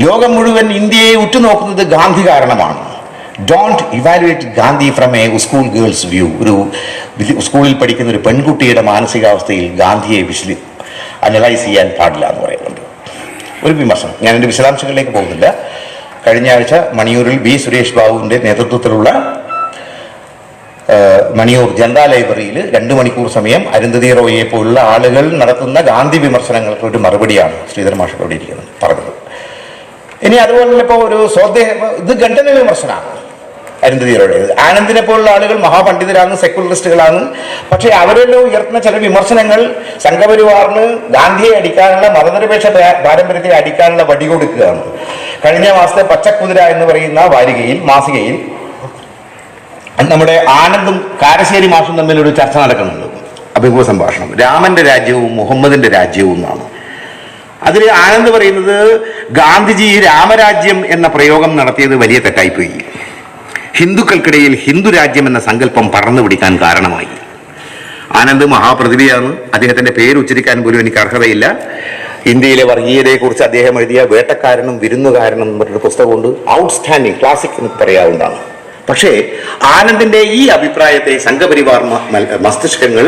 ലോകം മുഴുവൻ ഇന്ത്യയെ ഉറ്റുനോക്കുന്നത് ഗാന്ധി കാരണമാണ്. Don't evaluate Gandhi from A school girls view. ഒരു സ്കൂളിൽ പഠിക്കുന്ന ഒരു പെൺകുട്ടിയുടെ മാനസികാവസ്ഥയിൽ ഗാന്ധിയെ അനലൈസ് ചെയ്യാൻ പാടില്ല എന്ന് പറയുന്നുണ്ട്. ഒരു വിമർശനം, ഞാൻ എൻ്റെ വിശദാംശങ്ങളിലേക്ക് പോകുന്നില്ല. കഴിഞ്ഞ ആഴ്ച മണിയൂരിൽ B. സുരേഷ് ബാബുവിൻ്റെ നേതൃത്വത്തിലുള്ള മണിയൂർ ജനതാ ലൈബ്രറിയിൽ 2 മണിക്കൂർ സമയം അരുന്ധതി റോയിയെ പോലുള്ള ആളുകൾ നടത്തുന്ന ഗാന്ധി വിമർശനങ്ങൾക്ക് ഒരു മറുപടിയാണ് ശ്രീധരൻ മാഷ് അവിടെ ഇരിക്കുന്നത് പറഞ്ഞത്. ഇനി അതുപോലെ ഇപ്പോൾ ഒരു ഇത് ഖണ്ഡന വിമർശനമാണ് അരുന്ധതി റോയുടെ. ആനന്ദിനെ പോലുള്ള ആളുകൾ മഹാപണ്ഡിതരാണ്, സെക്യുലറിസ്റ്റുകളാണ്. പക്ഷേ അവരെല്ലാം ഉയർത്തുന്ന ചില വിമർശനങ്ങൾ സംഘപരിവാറിന് ഗാന്ധിയെ അടിക്കാനുള്ള, മതനിരപേക്ഷ പാരമ്പര്യത്തെ അടിക്കാനുള്ള വടി കൊടുക്കുകയാണ്. കഴിഞ്ഞ മാസത്തെ പച്ചക്കുതിര എന്ന് പറയുന്ന മാസികയിൽ നമ്മുടെ ആനന്ദും കാരശ്ശേരി മാഷും തമ്മിലൊരു ചർച്ച നടക്കുന്നുണ്ട്, അഭിമുഖ സംഭാഷണം. രാമന്റെ രാജ്യവും മുഹമ്മദിന്റെ രാജ്യവും എന്നാണ്. അതിൽ ആനന്ദ് പറയുന്നത് ഗാന്ധിജി രാമരാജ്യം എന്ന പ്രയോഗം നടത്തിയത് വലിയ തെറ്റായിപ്പോയി. ഹിന്ദുക്കൾക്കിടയിൽ ഹിന്ദു രാജ്യം എന്ന സങ്കല്പം പറന്നു പിടിക്കാൻ കാരണമായി. ആനന്ദ് മഹാപ്രതിഭയാണ്, അദ്ദേഹത്തിന്റെ പേര് ഉച്ചരിക്കാൻ പോലും എനിക്ക് അർഹതയില്ല. ഇന്ത്യയിലെ വർഗീയതയെക്കുറിച്ച് അദ്ദേഹം എഴുതിയ വേട്ടക്കാരനും വിരുന്നുകാരനും എന്ന് പറഞ്ഞൊരു പുസ്തകമുണ്ട്. ഔട്ട്സ്റ്റാൻഡിങ് ക്ലാസിക് എന്ന് പറയാവുന്നതാണ്. പക്ഷേ ആനന്ദിന്റെ ഈ അഭിപ്രായത്തെ സംഘപരിവാർ മസ്തിഷ്കങ്ങൾ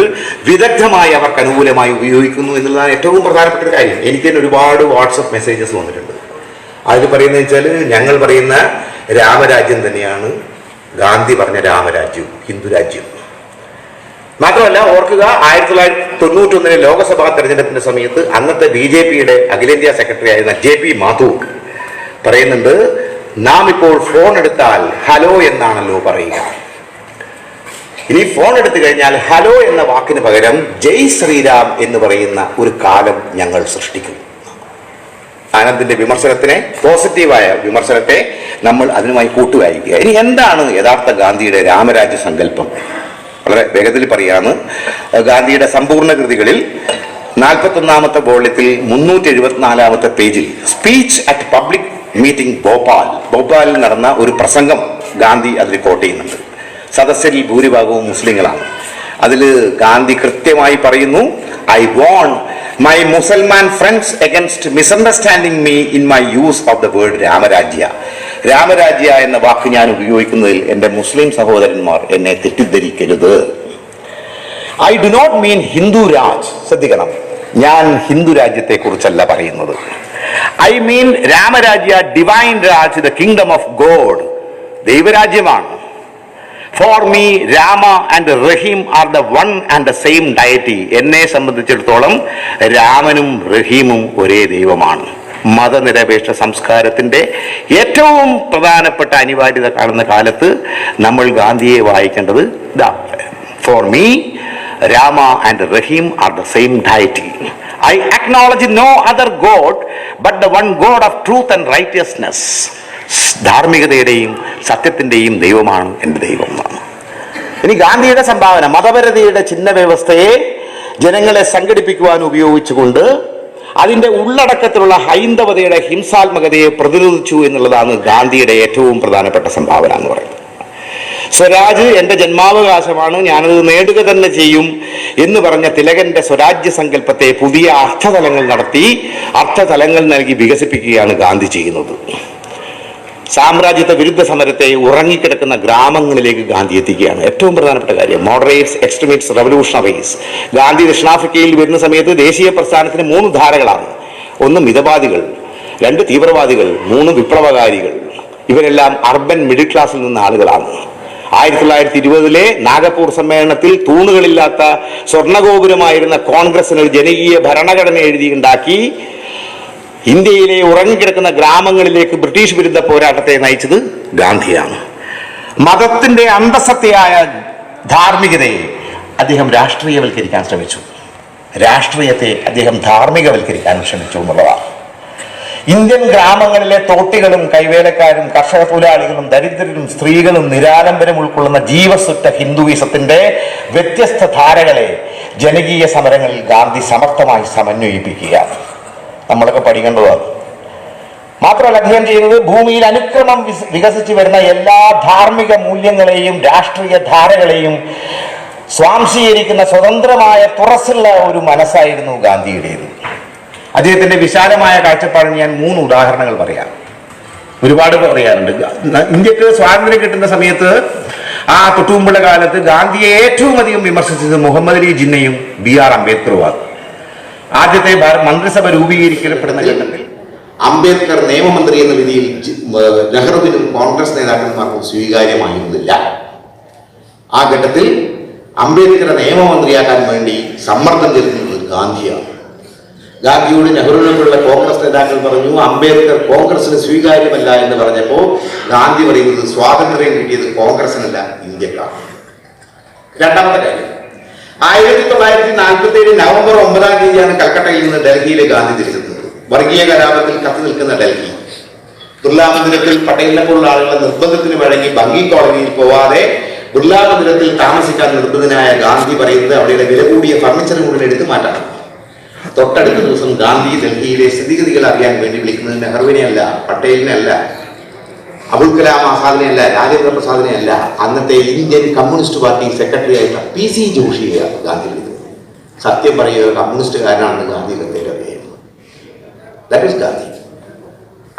വിദഗ്ധമായി അവർക്ക് അനുകൂലമായി ഉപയോഗിക്കുന്നു എന്നുള്ളതാണ് ഏറ്റവും പ്രധാനപ്പെട്ട ഒരു കാര്യം. എനിക്ക് തന്നെ ഒരുപാട് വാട്സപ്പ് മെസ്സേജസ് വന്നിട്ടുണ്ട്. അതിൽ പറയുന്നത് വെച്ചാൽ ഞങ്ങൾ പറയുന്ന രാമരാജ്യം തന്നെയാണ് ഗാന്ധി പറഞ്ഞ രാമരാജ്യവും ഹിന്ദു രാജ്യവും. മാത്രമല്ല ഓർക്കുക, 1991 ലോക്സഭാ തെരഞ്ഞെടുപ്പിന്റെ സമയത്ത് അന്നത്തെ BJPയുടെ അഖിലേന്ത്യാ സെക്രട്ടറി ആയിരുന്ന JP മാധവ് പറയുന്നുണ്ട്, നാം ഇപ്പോൾ ഫോൺ എടുത്താൽ ഹലോ എന്നാണല്ലോ പറയുക. ഇനി ഫോൺ എടുത്തു കഴിഞ്ഞാൽ ഹലോ എന്ന വാക്കിന് പകരം ജയ് ശ്രീരാം എന്ന് പറയുന്ന ഒരു കാലം ഞങ്ങൾ സൃഷ്ടിക്കും. ആനന്ദിന്റെ വിമർശനത്തിനെ, പോസിറ്റീവായ വിമർശനത്തെ നമ്മൾ അതിനുമായി കൂട്ടുവായിക്കുക. ഇനി എന്താണ് യഥാർത്ഥ ഗാന്ധിയുടെ രാമരാജ്യ സങ്കല്പം? വളരെ വേഗത്തിൽ പറയാണ്. ഗാന്ധിയുടെ സമ്പൂർണ്ണ കൃതികളിൽ 41ാമത്തെ വോള്യത്തിൽ 374ാമത്തെ പേജിൽ സ്പീച്ച് അറ്റ് പബ്ലിക് മീറ്റിംഗ് ഭോപ്പാലിൽ നടന്ന ഒരു പ്രസംഗം ഗാന്ധി അതിൽ കോട്ട് ചെയ്യുന്നുണ്ട്. സദസ്യരിൽ ഭൂരിഭാഗവും മുസ്ലിങ്ങളാണ്. അതിൽ ഗാന്ധി കൃത്യമായി പറയുന്നു, I warn my Musalman friends against misunderstanding me in my use of the word Ramarajya. Ramarajya എന്ന വാക്ക് ഞാൻ ഉപയോഗിക്കുന്നതിൽ എൻ്റെ മുസ്ലിം സഹോദരന്മാർ എന്നെ തെറ്റിദ്ധരിക്കരുത്. I do not mean Hindu Raj. ശ്രദ്ധിക്കണം, ഞാൻ ഹിന്ദു രാജ്യത്തെ കുറിച്ചല്ല പറയുന്നത്. I mean Ramarajya, divine Raj, the kingdom of God, ദൈവരാജ്യമാണ്. For me Rama and Rahim are the one and the same deity. എന്നെ സംബന്ധിച്ചിടത്തോളം രാമനും റഹീമും ഒരേ ദൈവമാണ്. മതനിരപേക്ഷ സംസ്കാരത്തിൻ്റെ ഏറ്റവും പ്രധാനപ്പെട്ട അനിവാര്യത കാണുന്ന കാലത്ത് നമ്മൾ ഗാന്ധിയെ വായിക്കേണ്ടത് for me Rama and Rahim are the same deity. I acknowledge no other God but the one God of truth and righteousness. ധാർമ്മികതയുടെയും സത്യത്തിൻ്റെയും ദൈവമാണ് എൻ്റെ ദൈവം എന്നാണ്. ഇനി ഗാന്ധിയുടെ സംഭാവന, മതപരതയുടെ ചിഹ്ന വ്യവസ്ഥയെ ജനങ്ങളെ സംഘടിപ്പിക്കുവാൻ ഉപയോഗിച്ചുകൊണ്ട് അതിൻ്റെ ഉള്ളടക്കത്തിലുള്ള ഹൈന്ദവതയുടെ ഹിംസാത്മകതയെ പ്രതിരോധിച്ചു എന്നുള്ളതാണ് ഗാന്ധിയുടെ ഏറ്റവും പ്രധാനപ്പെട്ട സംഭാവന എന്ന് പറയുന്നത്. സ്വരാജ് എൻ്റെ ജന്മാവകാശമാണ്, ഞാനത് നേടുക തന്നെ ചെയ്യും എന്ന് പറഞ്ഞ തിലകന്റെ സ്വരാജ്യ സങ്കല്പത്തെ പുതിയ അർത്ഥതലങ്ങൾ നടത്തി അർത്ഥതലങ്ങൾ നൽകി വികസിപ്പിക്കുകയാണ് ഗാന്ധി ചെയ്യുന്നത്. സാമ്രാജ്യത്വ വിരുദ്ധ സമരത്തെ ഉറങ്ങിക്കിടക്കുന്ന ഗ്രാമങ്ങളിലേക്ക് ഗാന്ധി എത്തിക്കുകയാണ് ഏറ്റവും പ്രധാനപ്പെട്ട കാര്യം. Moderates, എക്സ്ട്രീമിറ്റ്സ്, revolutionaries. ഗാന്ധി ദക്ഷിണാഫ്രിക്കയിൽ വരുന്ന സമയത്ത് ദേശീയ പ്രസ്ഥാനത്തിന് 3 ധാരകളാണ്. 1 മിതവാദികൾ, 2 തീവ്രവാദികൾ, 3 വിപ്ലവകാരികൾ. ഇവരെല്ലാം അർബൻ മിഡിൽ ക്ലാസ്സിൽ നിന്ന ആളുകളാണ്. 1920 നാഗപ്പൂർ സമ്മേളനത്തിൽ തൂണുകളില്ലാത്ത സ്വർണഗോപുരമായിരുന്ന കോൺഗ്രസിന് ഒരു ജനകീയ ഭരണഘടന എഴുതിയുണ്ടാക്കി ഇന്ത്യയിലെ ഉറങ്ങിക്കിടക്കുന്ന ഗ്രാമങ്ങളിലേക്ക് ബ്രിട്ടീഷ് വിരുദ്ധ പോരാട്ടത്തെ നയിച്ചത് ഗാന്ധിയാണ്. മതത്തിന്റെ അന്തസത്തയായ ധാർമ്മികതയെ അദ്ദേഹം രാഷ്ട്രീയവൽക്കരിക്കാൻ ശ്രമിച്ചു. രാഷ്ട്രീയത്തെ അദ്ദേഹം ധാർമ്മികവൽക്കരിക്കാനും ശ്രമിച്ചു എന്നുള്ളതാണ്. ഇന്ത്യൻ ഗ്രാമങ്ങളിലെ തോട്ടികളും കൈവേലക്കാരും കർഷക തൊഴിലാളികളും ദരിദ്രരും സ്ത്രീകളും നിരാലംബരും ഉൾക്കൊള്ളുന്ന ജീവസുറ്റ ഹിന്ദുയിസത്തിന്റെ വ്യത്യസ്ത ധാരകളെ ജനകീയ സമരങ്ങളിൽ ഗാന്ധി സമർത്ഥമായി സമന്വയിപ്പിക്കുകയാണ്. നമ്മളൊക്കെ പഠിക്കേണ്ടതാണ്. മാത്രമല്ല അദ്ദേഹം ചെയ്യുന്നത് ഭൂമിയിൽ അനുക്രമം വികസിച്ചു വരുന്ന എല്ലാ ധാർമ്മിക മൂല്യങ്ങളെയും രാഷ്ട്രീയ ധാരകളെയും സ്വാംശീകരിക്കുന്ന സ്വതന്ത്രമായ തുറസ്സുള്ള ഒരു മനസ്സായിരുന്നു ഗാന്ധിയുടേത്. അദ്ദേഹത്തിന്റെ വിശാലമായ കാഴ്ചപ്പാടിന് ഞാൻ 3 ഉദാഹരണങ്ങൾ പറയാം. ഒരുപാട് പറയാറുണ്ട്. ഇന്ത്യക്ക് സ്വാതന്ത്ര്യം കിട്ടുന്ന സമയത്ത് ആ തൊട്ടുമുമ്പുള്ള കാലത്ത് ഗാന്ധിയെ ഏറ്റവും അധികം വിമർശിച്ചത് മുഹമ്മദ് അലി ജിന്നയും BR അംബേദ്കറുമാണ്. ആദ്യത്തെ മന്ത്രിസഭ രൂപീകരിക്കപ്പെടുന്ന ഘട്ടത്തിൽ അംബേദ്കർ നിയമമന്ത്രി എന്ന രീതിയിൽ നെഹ്റുവിനും കോൺഗ്രസ് നേതാക്കന്മാർക്കും സ്വീകാര്യമായിരുന്നില്ല. ആ ഘട്ടത്തിൽ അംബേദ്കറെ നിയമമന്ത്രിയാക്കാൻ വേണ്ടി സമ്മർദ്ദം ചെലുത്തുന്നത് ഗാന്ധിയാണ്. ഗാന്ധിയോട് നെഹ്റുവിനോടുള്ള കോൺഗ്രസ് നേതാക്കൾ പറഞ്ഞു അംബേദ്കർ കോൺഗ്രസിന് സ്വീകാര്യമല്ല എന്ന് പറഞ്ഞപ്പോൾ ഗാന്ധി പറയുന്നത് സ്വാതന്ത്ര്യം കിട്ടിയത് കോൺഗ്രസിനല്ല ഇന്ത്യക്കാണ്. രണ്ടാമത്തെ കാര്യം, 1947 നവംബർ 9-ാം തീയതിയാണ് കൽക്കട്ടയിൽ നിന്ന് ഡൽഹിയിലെ ഗാന്ധി തിരിച്ചെത്തുന്നത്. വർഗീയ കലാപത്തിൽ കത്തി നിൽക്കുന്ന ഡൽഹി. ബിർളാ മന്ദിരത്തിൽ പട്ടേലിനെ പോലുള്ള ആളുകളുടെ നിർബന്ധത്തിന് വഴങ്ങി ഭംഗി കോളനിയിൽ പോവാതെ ബിർളാ മന്ദിരത്തിൽ താമസിക്കാൻ നിർബന്ധനായ ഗാന്ധി പറയുന്നത് അവിടെയുള്ള വില കൂടിയ ഫർണിച്ചർ മുഴുവൻ എടുത്തു മാറ്റാണ്. തൊട്ടടുത്ത ദിവസം ഗാന്ധി ഡൽഹിയിലെ സ്ഥിതിഗതികൾ അറിയാൻ വേണ്ടി വിളിക്കുന്നത് നെഹ്റുവിനെ അല്ല, പട്ടേലിനെ അല്ല, അബുൽ കലാം ആസാദിനെ അല്ല, രാജേന്ദ്ര പ്രസാദിനെ അല്ല, അന്നത്തെ ഇന്ത്യൻ കമ്മ്യൂണിസ്റ്റ് പാർട്ടി സെക്രട്ടറി ആയിട്ട് PC ജോഷിയെയാണ് ഗാന്ധി വിളിക്കുന്നത്. സത്യം പറയുക കമ്മ്യൂണിസ്റ്റുകാരനാണെന്ന് ഗാന്ധി അറിയായിരുന്നു. That is Gandhi.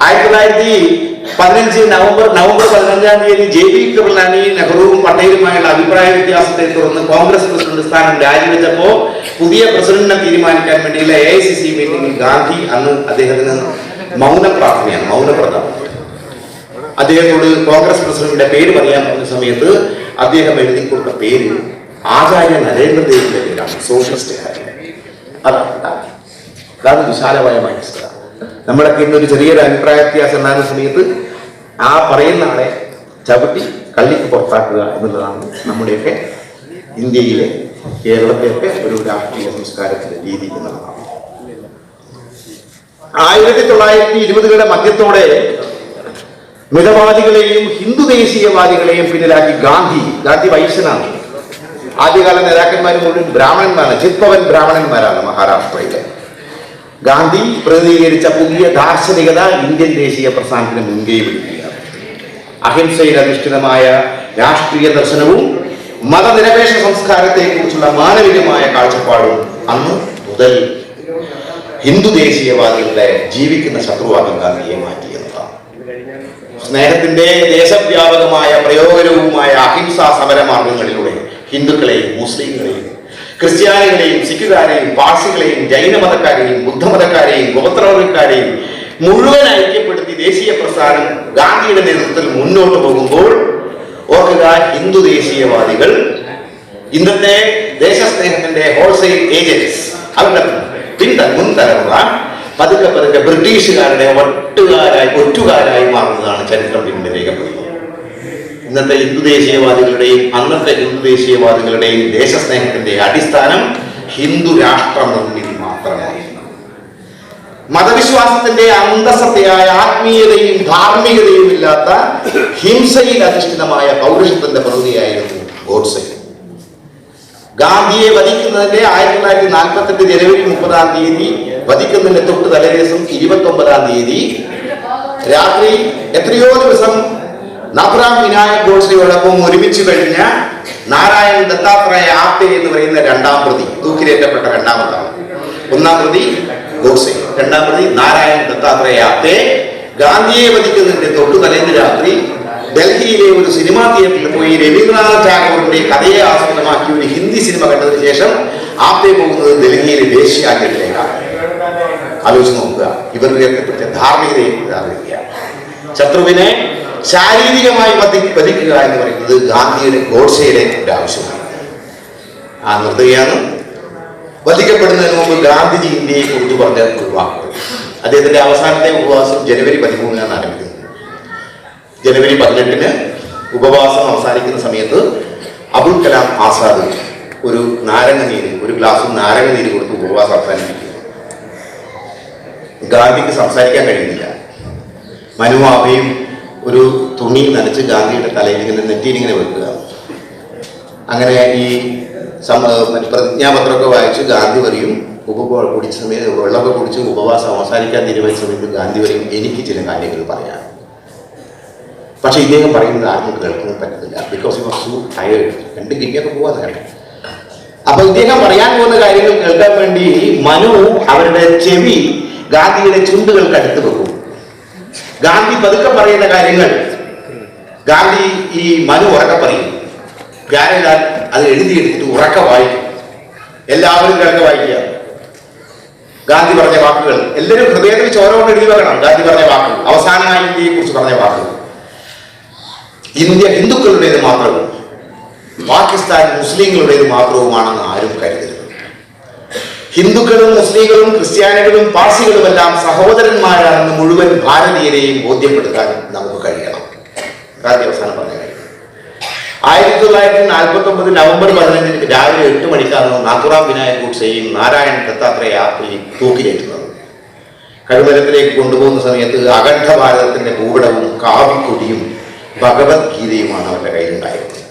1915 നവംബർ 15-ാം തീയതി JP കൃപലാനി നെഹ്റുവും പട്ടേലുമായുള്ള അഭിപ്രായ വ്യത്യാസത്തെ തുടർന്ന് കോൺഗ്രസ് പ്രസിഡന്റ് സ്ഥാനം രാജിവെച്ചപ്പോൾ പുതിയ പ്രസിഡന്റിനെ തീരുമാനിക്കാൻ വേണ്ടിയുള്ള AICC മീറ്റിംഗിൽ ഗാന്ധി അന്ന് അദ്ദേഹത്തിന് മൗനപ്രതാപം അദ്ദേഹത്തോട് കോൺഗ്രസ് പ്രസിഡന്റിന്റെ പേര് പറയാൻ പറഞ്ഞ സമയത്ത് അദ്ദേഹം എഴുതി കൊടുത്ത പേര് ആചാര്യ നരേന്ദ്രദേവിന്റെ പേരാണ്, സോഷ്യലിസ്റ്റുകാരൻ. അതാണ് വിശാലമായ മനസ്സിലാണ്. നമ്മളൊക്കെ ഇന്നൊരു ചെറിയൊരു അഭിപ്രായ വ്യത്യാസം ഉണ്ടാകുന്ന സമയത്ത് ആ പറയുന്ന ആളെ ചവിട്ടി കള്ളിക്ക് പുറത്താക്കുക എന്നുള്ളതാണ് നമ്മുടെയൊക്കെ ഇന്ത്യയിലെ കേരളത്തെയൊക്കെ ഒരു രാഷ്ട്രീയ സംസ്കാരത്തിന്റെ രീതി എന്നുള്ളതാണ്. 1920-കളുടെ മധ്യത്തോടെ മിതവാദികളെയും ഹിന്ദു ദേശീയവാദികളെയും പിന്നിലാക്കി ഗാന്ധി വൈശ്യനാണ്. ആദ്യകാല നേതാക്കന്മാർ മുഴുവൻ ബ്രാഹ്മണന്മാരാണ്, ചിത്പവൻ ബ്രാഹ്മണന്മാരാണ് മഹാരാഷ്ട്രയിലെ. ഗാന്ധി പ്രതിനിധീകരിച്ച പുതിയ ദാർശനികത ഇന്ത്യൻ ദേശീയ പ്രസ്ഥാനത്തിന് മുൻകൈ പിടിക്കുകയാണ്. അഹിംസയിൽ അധിഷ്ഠിതമായ രാഷ്ട്രീയ ദർശനവും മതനിരപേക്ഷ സംസ്കാരത്തെ കുറിച്ചുള്ള മാനവികമായ കാഴ്ചപ്പാടും അന്ന് മുതൽ ഹിന്ദു ദേശീയവാദികളുടെ ജീവിക്കുന്ന ശത്രുവാക്കി ഗാന്ധിയെ മാറ്റിയെന്നതാണ്. സ്നേഹത്തിന്റെ ദേശവ്യാപകമായ പ്രയോഗരവുമായ അഹിംസാ സമരമാർഗങ്ങളിലൂടെ ഹിന്ദുക്കളെയും മുസ്ലിങ്ങളെയും ക്രിസ്ത്യാനികളെയും സിഖുകാരെയും പാഴ്സികളെയും ജൈനമതക്കാരെയും ബുദ്ധമതക്കാരെയും ഗോത്രവർഗക്കാരെയും മുഴുവൻ ഐക്യപ്പെടുത്തി ദേശീയ പ്രസ്ഥാനം ഗാന്ധിയുടെ നേതൃത്വത്തിൽ മുന്നോട്ട് പോകുമ്പോൾ ഓർക്കുക, ഹിന്ദു ദേശീയവാദികൾ, ഇന്നത്തെ ദേശസ്നേഹത്തിന്റെ ഹോൾസെയിൽ ഏജൻസ്, അവരുടെ മുൻതലമുറ പതുക്കെ പതുക്കെ ബ്രിട്ടീഷുകാരുടെ ഒറ്റുകാരായി മാറുന്നതാണ് ചരിത്രം പിന്നീട് രേഖപ്പെടുന്നത്. ഇന്നത്തെ ഹിന്ദു ദേശീയവാദികളുടെയും അന്നത്തെ ഹിന്ദു ദേശീയവാദികളുടെയും ദേശസ്നേഹത്തിന്റെ അടിസ്ഥാനം ഹിന്ദു രാഷ്ട്ര നിർമ്മിതി മാത്രമായിരുന്നു. മതവിശ്വാസത്തിന്റെ അന്തസത്തയായ ആത്മീയതയും ധാർമ്മികതയും ഇല്ലാത്ത ഹിംസയിൽ അധിഷ്ഠിതമായ പൗരുഷത്തിന്റെ പ്രതിയായിരുന്നു ഗോഡ്സെ. ഗാന്ധിയെ വധിക്കുന്നതിന്റെ 1948 ജനുവരി 30 വധിക്കുന്നതിന്റെ തൊട്ട് തലേദിവസം 29 തീയതി രാത്രി എത്രയോ ദിവസം നാഥുറാം വിനായക് ഗോഡ്സെയോടൊപ്പം ഒരുമിച്ച് കഴിഞ്ഞ നാരായൺ ദത്താത്രേയ ആപ്തെ എന്ന് പറയുന്ന രണ്ടാം പ്രതി, തൂക്കിലേറ്റപ്പെട്ട രണ്ടാമതാണ്. ഒന്നാം പ്രതി ഗോഡ്സെ, രണ്ടാം പ്രതി നാരായൺ ദത്താത്രേയ ആപ്തെ ഗാന്ധിയെ വധിക്കുന്നതിന്റെ തൊട്ടു തലേന്ന് രാത്രി ഡൽഹിയിലെ ഒരു സിനിമാ തിയേറ്ററിൽ പോയി രവീന്ദ്രനാഥ് ടാഗോറിന്റെ കഥയെ ആസ്പദമാക്കി ഒരു ഹിന്ദി സിനിമ കണ്ടതിന് ശേഷം ആപ്തെ പോകുന്നത് ഡൽഹിയിലെ വേശ്യാഗ്രഹത്തിലേക്കാണ്. ആലോചിച്ച് നോക്കുക, ഇവരുടെ ഏർപ്പെടുത്തിയ ധാർമ്മികതയെ ആഗ്രഹിക്കുക. ശത്രുവിനെ ശാരീരികമായി വധിക്കുക എന്ന് പറയുന്നത് ഗാന്ധിയുടെ ഗോഡ്സെയുടെ ഒരു ആവശ്യമാണ്. ആ നിർദ്ദയാണ് വധിക്കപ്പെടുന്നതിന് മുമ്പ് ഗാന്ധിജി ഇന്ത്യയെ കുറിച്ച് പറഞ്ഞ ഒരു വാക്ക്. അദ്ദേഹത്തിന്റെ അവസാനത്തെ ഉപവാസം ജനുവരി 13 ആരംഭിക്കുന്നത്. ജനുവരി 18 ഉപവാസം അവസാനിക്കുന്ന സമയത്ത് അബുൽ കലാം ആസാദ് ഒരു ഗ്ലാസ് നാരങ്ങ നീര് കൊടുത്ത് ഉപവാസം അവസാനിപ്പിക്കുന്നു. ഗാന്ധിക്ക് സംസാരിക്കാൻ കഴിയുന്നില്ല. മനുവാബയും ഒരു തുണി നനച്ച് ഗാന്ധിയുടെ തലയിൽ ഇങ്ങനെ നെറ്റിയിലിങ്ങനെ വെക്കുക. അങ്ങനെ ഈ പ്രതിജ്ഞാപത്രമൊക്കെ വായിച്ച് ഗാന്ധി പറയും, കുടിച്ച സമയത്ത് വെള്ളമൊക്കെ കുടിച്ച് ഉപവാസം അവസാനിക്കാൻ തീരുമാനിച്ച സമയത്ത് ഗാന്ധി പറയും, എനിക്ക് ചില കാര്യങ്ങൾ പറയാം. പക്ഷെ ഇദ്ദേഹം പറയുന്നത് ആർക്കും കേൾക്കാൻ പറ്റത്തില്ല. Because you are so tired. 2 കിഡ്നിയൊക്കെ പോവാന്ന് കേട്ടെ. അപ്പൊ ഇദ്ദേഹം പറയാൻ പോകുന്ന കാര്യങ്ങൾ കേൾക്കാൻ വേണ്ടി മനു അവരുടെ ചെവി ഗാന്ധിയുടെ ചുണ്ടുകൾക്ക് അടുത്ത് വെക്കും. ഗാന്ധി പതുക്കെ പറയുന്ന കാര്യങ്ങൾ ഗാന്ധി ഈ മനു ഉറക്കെ പറയും. പ്യാരലാൽ അത് എഴുതിയെടുത്തിട്ട് ഉറക്കെ വായിക്കും. എല്ലാവരും കേൾക്കെ വായിക്കുക. ഗാന്ധി പറഞ്ഞ വാക്കുകൾ എല്ലാവരും ഹൃദയത്തിൽ ചോര കൊണ്ട് എഴുതി വെക്കണം. ഗാന്ധി പറഞ്ഞ വാക്കുകൾ, അവസാനമായി ഇന്ത്യയെ കുറിച്ച് പറഞ്ഞ വാക്കുകൾ. ഇന്ത്യ ഹിന്ദുക്കളുടേത് മാത്രവും പാകിസ്ഥാൻ മുസ്ലിങ്ങളുടേത് മാത്രവുമാണെന്ന് ആരും കരുതരുത്. ഹിന്ദുക്കളും മുസ്ലിങ്ങളും ക്രിസ്ത്യാനികളും പാർസികളുമെല്ലാം സഹോദരന്മാരാണെന്ന് മുഴുവൻ ഭാരതീയരെയും ബോധ്യപ്പെടുത്താൻ നമുക്ക് കഴിയണം. ഗാന്ധി അവസാനം പറഞ്ഞ കാര്യം. 1949 നവംബർ 15 രാവിലെ 8 മണിക്കാണ് നാഥുറാം വിനായക് ഗോഡ്സെയും നാരായൺ ദത്താത്രേയ ആപ്തെയും തൂക്കിലേറ്റുന്നത്. കഴുമരത്തിലേക്ക് കൊണ്ടുപോകുന്ന സമയത്ത് അഖണ്ഡ ഭാരതത്തിന്റെ ഭൂപടവും കാവിക്കൊടിയും ഭഗവത്ഗീതയുമാണ് അവരുടെ കയ്യിലുണ്ടായിരുന്നത്.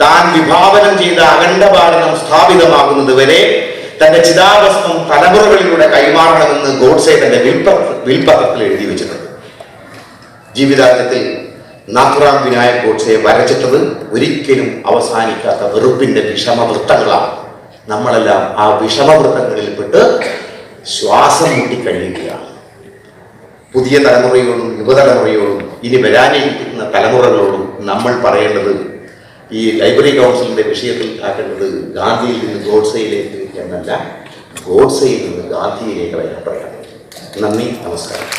താൻ വിഭാവനം ചെയ്ത അഖണ്ഡ ഭാരതം സ്ഥാപിതമാകുന്നത് വരെ തന്റെ ചിതാഭസ്മം തലമുറകളിലൂടെ കൈമാറണമെന്ന് ഗോഡ്സെ തന്റെ വിൽപത്രത്തിൽ എഴുതി വെച്ചിട്ടുണ്ട്. ജീവിതാന്ത്യത്തിൽ നാഥുറാം വിനായക് ഗോഡ്സെ വരച്ചിട്ടത് ഒരിക്കലും അവസാനിക്കാത്ത വെറുപ്പിന്റെ വിഷമവൃത്തങ്ങളാണ്. നമ്മളെല്ലാം ആ വിഷമവൃത്തങ്ങളിൽപ്പെട്ട് ശ്വാസം മുട്ടിക്കഴിയുകയാണ്. പുതിയ തലമുറയോടും യുവതലമുറയോടും ഇനി വരാനിരിക്കുന്ന തലമുറകളോടും നമ്മൾ പറയേണ്ടത്, ഈ ലൈബ്രറി കൗൺസിലിന്റെ വിഷയത്തിൽ ആക്കേണ്ടത് ഗാന്ധിയിൽ നിന്ന് ഗോഡ്സെയിലേക്ക് എന്നല്ല, ഗോഡ്സെയിൽ നിന്ന് ഗാന്ധിയിലേക്ക് വരാൻ പറയണം. നന്ദി, നമസ്കാരം.